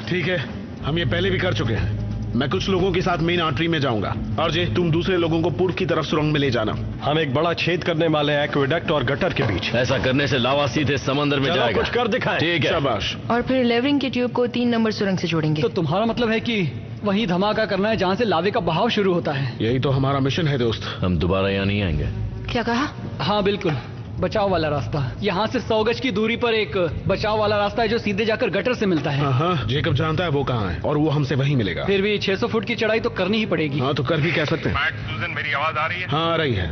ठीक है, हम ये पहले भी कर चुके हैं। मैं कुछ लोगों के साथ मेन आर्टरी में जाऊंगा और जे तुम दूसरे लोगों को पूर्व की तरफ सुरंग में ले जाना। हम एक बड़ा छेद करने वाले हैं एक्वेडक्ट और गटर के बीच। ऐसा करने से लावा सीधे समंदर में जाएगा। कुछ कर दिखाएं। ठीक है। शाबाश। और फिर लेवरिंग के ट्यूब को 3 नंबर सुरंग से जोड़ेंगे। तो तुम्हारा मतलब है कि वहीं धमाका करना है जहाँ से लावे का बहाव शुरू होता है? यही तो हमारा मिशन है दोस्त। हम दोबारा यहाँ नहीं आएंगे। क्या कहा? हाँ बिल्कुल, बचाव वाला रास्ता। यहाँ से 100 गज की दूरी पर एक बचाव वाला रास्ता है जो सीधे जाकर गटर से मिलता है। हाँ, जेकब जानता है वो कहाँ है और वो हमसे वहीं मिलेगा। फिर भी 600 फुट की चढ़ाई तो करनी ही पड़ेगी। हाँ तो कर भी कह सकते हैं। सूजन, मेरी आवाज आ रही है? हाँ आ रही है।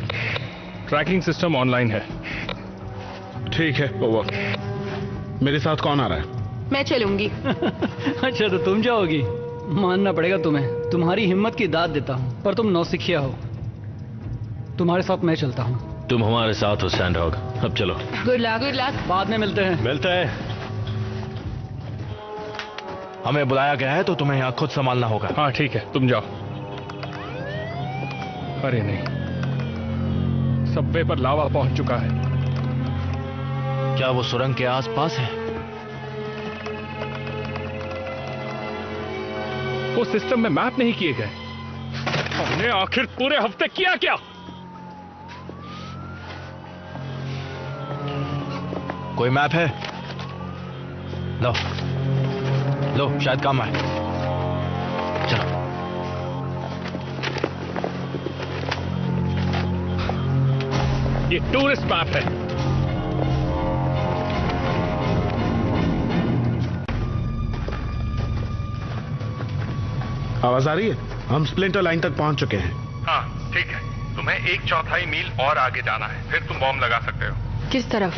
ट्रैकिंग सिस्टम ऑनलाइन है। ठीक है, ओवर। मेरे साथ कौन आ रहा है? मैं चलूंगी। अच्छा तो तुम जाओगी? मानना पड़ेगा तुम्हें, तुम्हारी हिम्मत की दाद देता हूँ, पर तुम नौसिखिया हो। तुम्हारे साथ मैं चलता हूँ। तुम हमारे साथ हो सैंडहॉग। अब चलो। Good luck. Good luck. बाद में मिलते हैं। मिलते हैं। हमें बुलाया गया है तो तुम्हें यहाँ खुद संभालना होगा। हाँ ठीक है, तुम जाओ। अरे नहीं, सबवे पर लावा पहुंच चुका है। क्या वो सुरंग के आसपास है? वो सिस्टम में मैप नहीं किए गए। हमने आखिर पूरे हफ्ते किया क्या? कोई मैप है? लो लो, शायद काम आए। चलो। ये टूरिस्ट मैप है। आवाज आ रही है? हम स्प्लिंटर लाइन तक पहुंच चुके हैं। हाँ ठीक है, तुम्हें 1/4 मील और आगे जाना है, फिर तुम बॉम्ब लगा सकते हो। किस तरफ?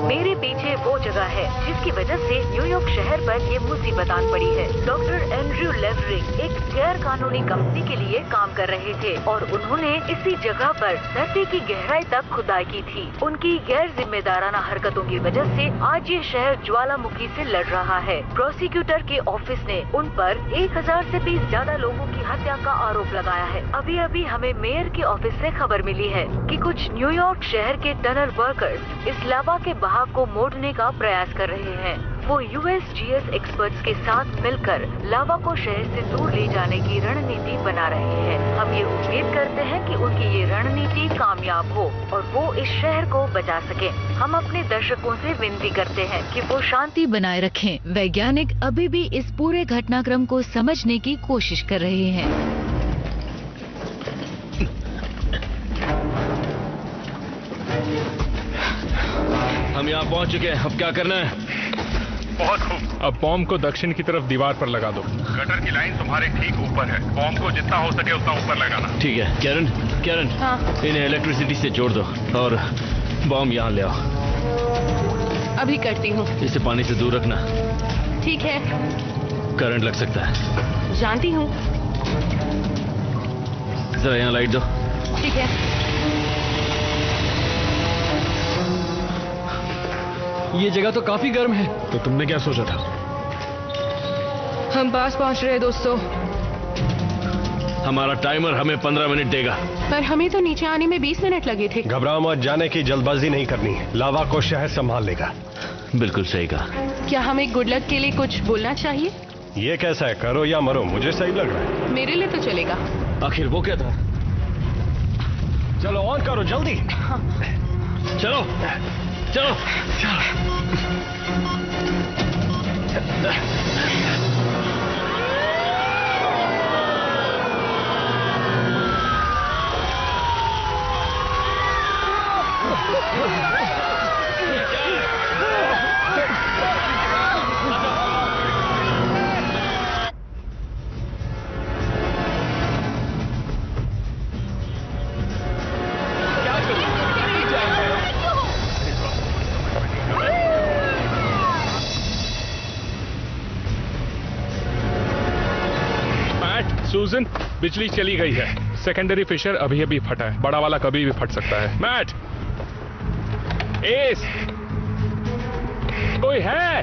मेरे पीछे वो जगह है जिसकी वजह से न्यूयॉर्क शहर पर ये मुसीबत आन पड़ी है। डॉक्टर एंड्रयू लेवरिंग एक गैर कानूनी कंपनी के लिए काम कर रहे थे और उन्होंने इसी जगह पर धरती की गहराई तक खुदाई की थी। उनकी गैर जिम्मेदाराना हरकतों की वजह से आज ये शहर ज्वालामुखी से लड़ रहा है। प्रोसिक्यूटर के ऑफिस ने उन पर 1000 से भी ज्यादा लोगों की हत्या का आरोप लगाया है। अभी अभी हमें मेयर के ऑफिस से खबर मिली है कि कुछ न्यूयॉर्क शहर के टनल वर्कर्स इस लावा के बहाव को मोड़ने का प्रयास कर रहे हैं। वो USGS एक्सपर्ट्स के साथ मिलकर लावा को शहर से दूर ले जाने की रणनीति बना रहे हैं। हम ये उम्मीद करते हैं कि उनकी ये रणनीति कामयाब हो और वो इस शहर को बचा सके। हम अपने दर्शकों से विनती करते हैं कि वो शांति बनाए रखें। वैज्ञानिक अभी भी इस पूरे घटनाक्रम को समझने की कोशिश कर रहे हैं। हम यहाँ पहुँच चुके हैं, अब क्या करना है? बहुत खूब। अब बॉम्ब को दक्षिण की तरफ दीवार पर लगा दो। गटर की लाइन तुम्हारे ठीक ऊपर है। बॉम्ब को जितना हो सके उतना ऊपर लगाना। ठीक है। कैरन, हाँ। इन्हें इलेक्ट्रिसिटी से जोड़ दो और बॉम्ब यहाँ ले आओ। अभी करती हूँ। इसे पानी से दूर रखना। ठीक है। करंट लग सकता है। जानती हूँ। जरा यहाँ लाइट दो। ठीक है। ये जगह तो काफी गर्म है। तो तुमने क्या सोचा था? हम पास पहुंच रहे हैं दोस्तों। हमारा टाइमर हमें 15 मिनट देगा। पर हमें तो नीचे आने में 20 मिनट लगे थे। घबराओ मत, जाने की जल्दबाजी नहीं करनी है। लावा को शहर संभाल लेगा। बिल्कुल सही कहा। क्या हमें गुड लक के लिए कुछ बोलना चाहिए? ये कैसा है, करो या मरो, मुझे सही लग रहा है। मेरे लिए तो चलेगा। आखिर वो क्या था? चलो ऑन करो जल्दी। हाँ। चलो चलो सूजन, बिजली चली गई है। सेकेंडरी फिशर अभी अभी फटा है, बड़ा वाला कभी भी फट सकता है। मैट, एस, कोई है?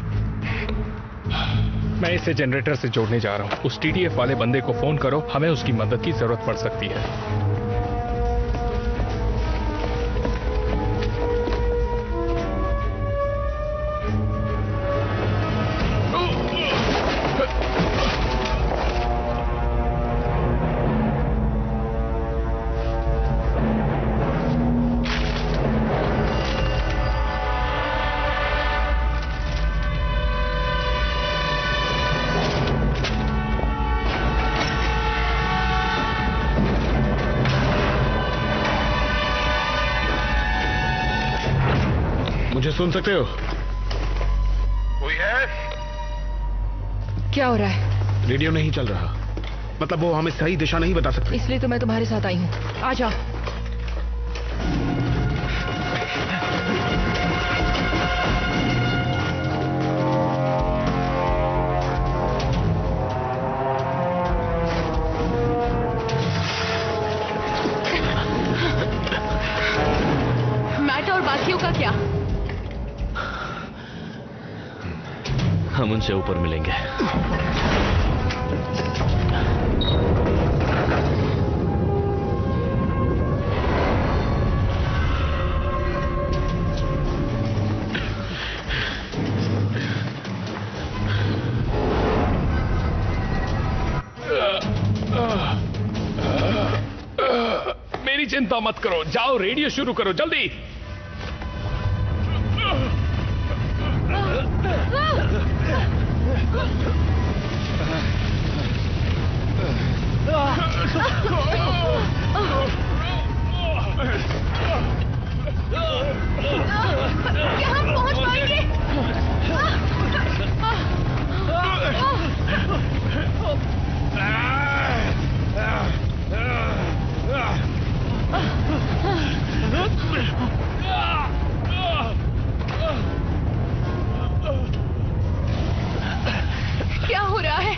मैं इसे जनरेटर से जोड़ने जा रहा हूं। उस टीटीएफ वाले बंदे को फोन करो, हमें उसकी मदद की जरूरत पड़ सकती है। मुझे सुन सकते हो? कोई है? क्या हो रहा है? रेडियो नहीं चल रहा। मतलब वो हमें सही दिशा नहीं बता सकते। इसलिए तो मैं तुम्हारे साथ आई हूँ। आ जाओ। मैट और बाकियों का क्या? हम उनसे ऊपर मिलेंगे। मेरी चिंता मत करो, जाओ रेडियो शुरू करो जल्दी। क्या हम पहुंच पाएंगे? क्या हो रहा है?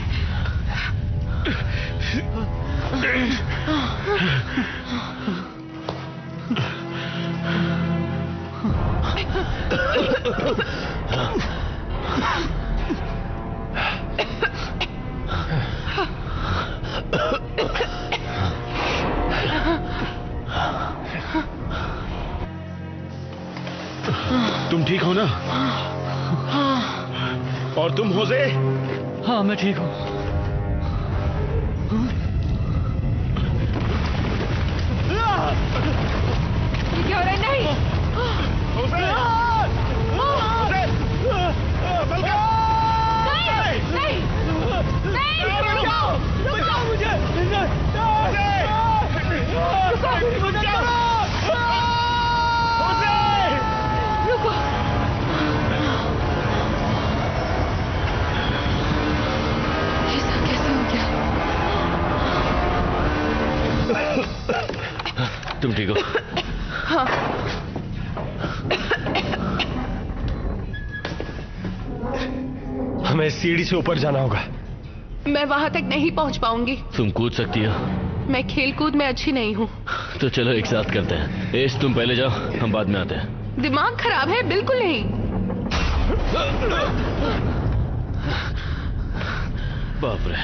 तुम ठीक हो ना? और तुम होजे? हाँ मैं ठीक हूँ। ये क्या हो रहा है? नहीं! नहीं! नहीं! रुको मुझे! रुको! ऐसा कैसे हो गया? तुम ठीक हो? हाँ। हमें सीढ़ी से ऊपर जाना होगा। मैं वहां तक नहीं पहुंच पाऊंगी। तुम कूद सकती हो? मैं खेलकूद में अच्छी नहीं हूँ। तो चलो एक साथ करते हैं। एस तुम पहले जाओ, हम बाद में आते हैं। दिमाग खराब है? बिल्कुल नहीं। बाप रे।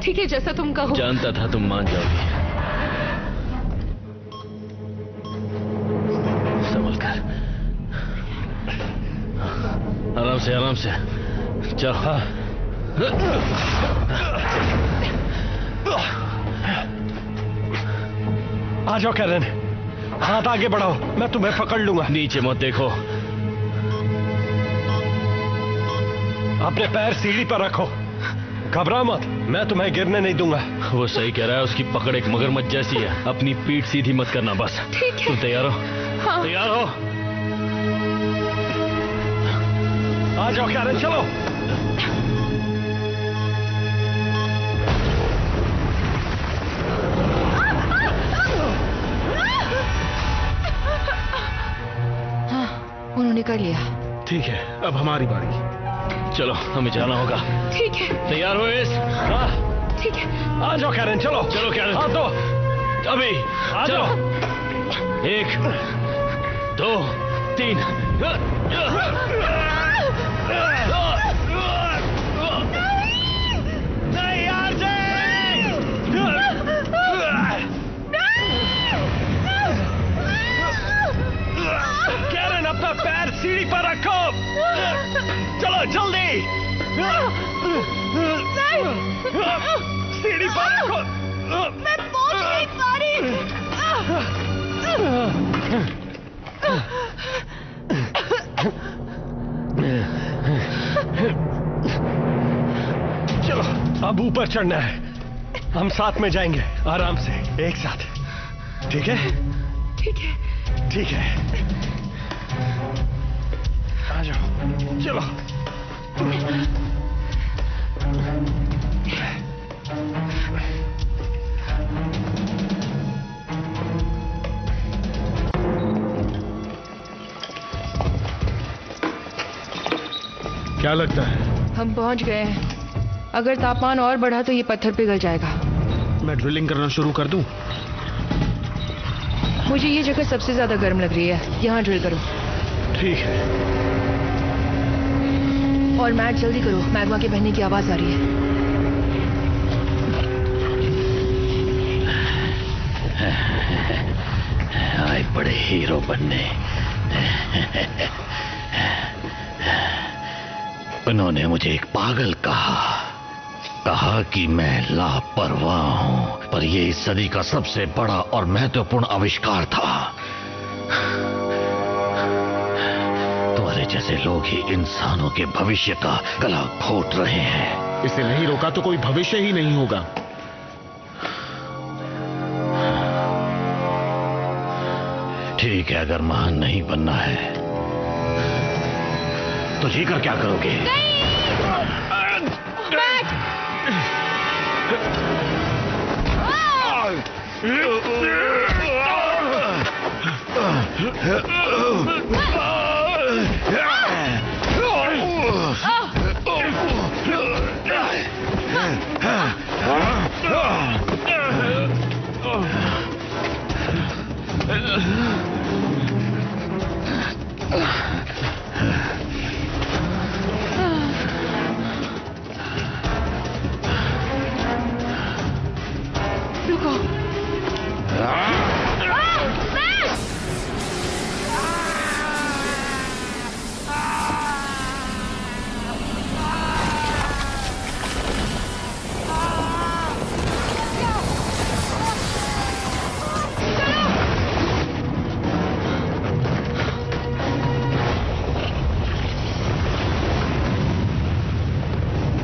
ठीक है, जैसा तुम कहो। जानता था तुम मान जाओगी। संभल कर, आराम से आराम से चल। हाँ। आ जाओ कैरन, हाथ आगे बढ़ाओ, मैं तुम्हें पकड़ लूंगा। नीचे मत देखो। अपने पैर सीढ़ी पर रखो, घबरा मत, मैं तुम्हें गिरने नहीं दूंगा। वो सही कह रहा है, उसकी पकड़ एक मगरमच्छ जैसी है। अपनी पीठ सीधी मत करना बस। ठीक है। तुम तैयार हो? हाँ। तैयार हो? आ जाओ कैरन, चलो। उन्होंने कर लिया। ठीक है, अब हमारी बारी। चलो हमें जाना होगा। ठीक है। तैयार हो इस? हाँ। ठीक है। आ जाओ कैरन, चलो चलो कैरन। हाँ तो अभी आ जाओ। 1 2 3। नहीं आरजे! कैरन अपना पैर सीढ़ी पर रखो। चलो जल्दी। सीढ़ी पर रखो। मैं पहुंच नहीं पा रही। चलो अब ऊपर चढ़ना है। हम साथ में जाएंगे, आराम से, एक साथ। ठीक है? ठीक है। ठीक है, आ जाओ। चलो। क्या लगता है? हम पहुंच गए हैं। अगर तापमान और बढ़ा तो ये पत्थर पिघल जाएगा। मैं ड्रिलिंग करना शुरू कर दूं? मुझे ये जगह सबसे ज्यादा गर्म लग रही है, यहाँ ड्रिल करो। ठीक है। और मैट जल्दी करो, मैग्मा के बहने की आवाज आ रही है। आए बड़े हीरो बनने। उन्होंने मुझे एक पागल कहा कि मैं लापरवाह हूं, पर ये इस सदी का सबसे बड़ा और महत्वपूर्ण आविष्कार था। तुम्हारे जैसे लोग ही इंसानों के भविष्य का गला घोट रहे हैं। इसे नहीं रोका तो कोई भविष्य ही नहीं होगा। ठीक है, अगर महान नहीं बनना है तो जीकर क्या करोगे? रुको।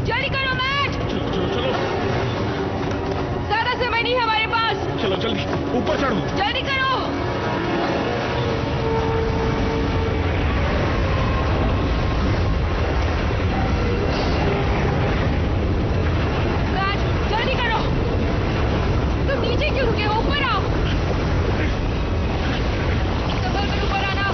जल्दी करो मैट। ज्यादा समय नहीं है हमारे पास। चलो जल्दी ऊपर चढ़ो। जल्दी करो। मैट जल्दी करो। तुम नीचे क्यों रुके हो? ऊपर आओ। संभल कर ऊपर आना।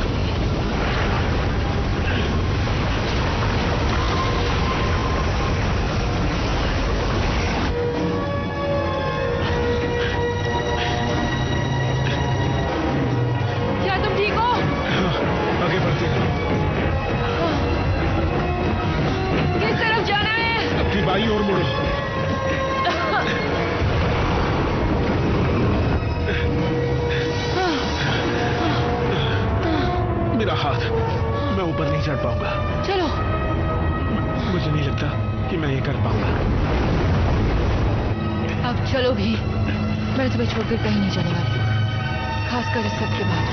क्या तुम ठीक हो? आगे बढ़ते हैं। किस तरफ जाना है? अपनी बाई ओर मुड़ो। मेरा हाथ, मैं ऊपर नहीं चढ़ पाऊंगा। चलो। मुझे नहीं लगता कि मैं ये कर पाऊंगा। अब चलो भी, मैं तुम्हें छोड़कर कहीं नहीं जाने वाली, खासकर इस सब के बाद।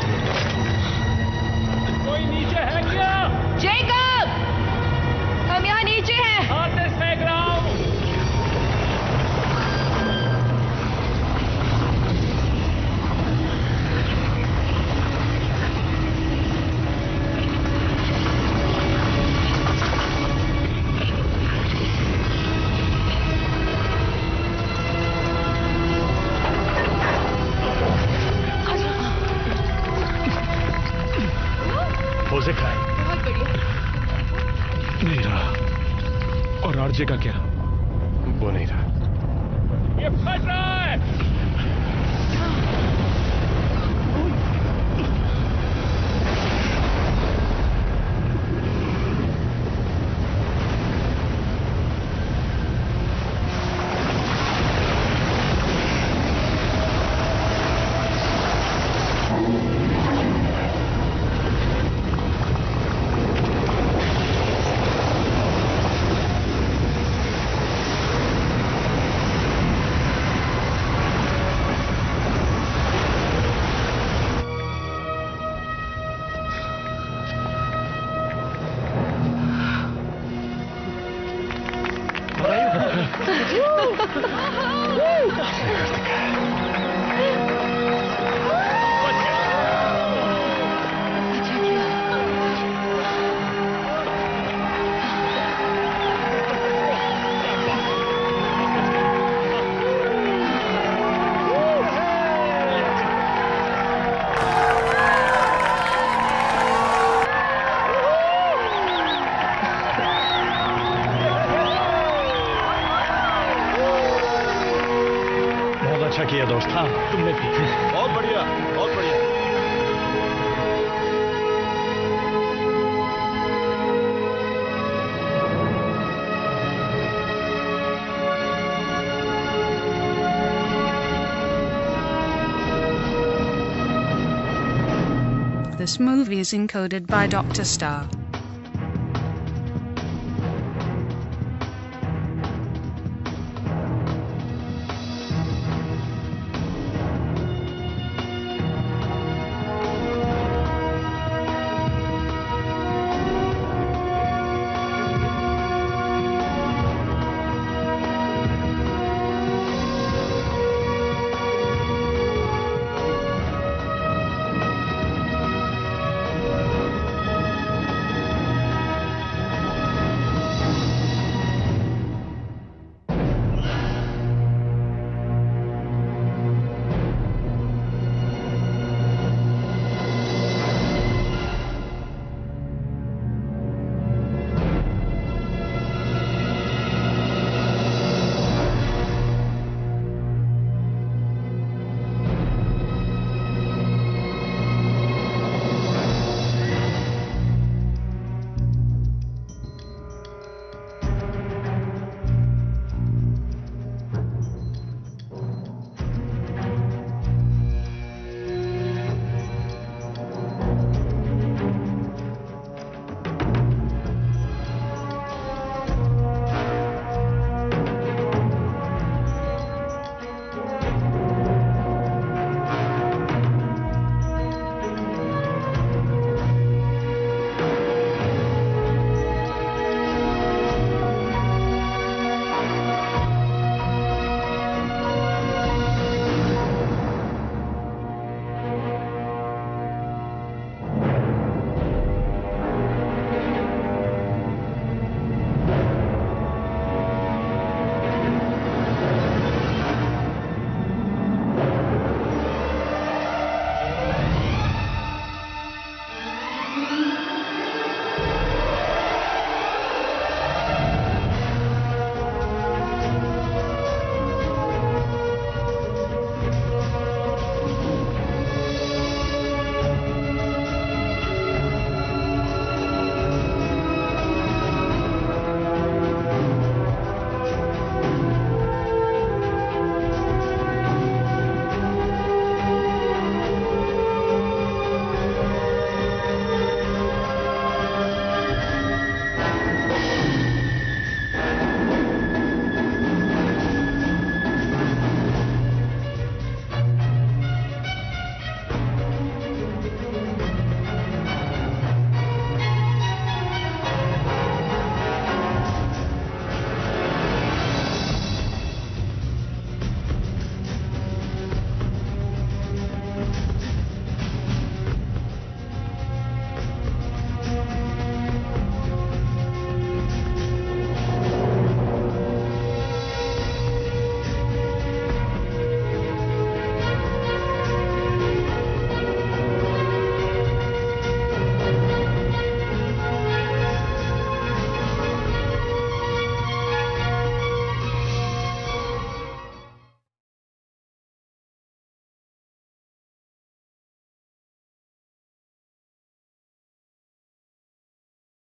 कोई नीचे है क्या? जेकब, हम यहाँ नीचे हैं। हो सिखा है। बहुत बढ़िया। नहीं रहा। और आरजे का क्या? वो नहीं रहा। ये फट रहा है। अच्छा किया दोस्त। हाँ तुमने भी। बहुत बढ़िया, बहुत बढ़िया। This movie is encoded by Dr. Star.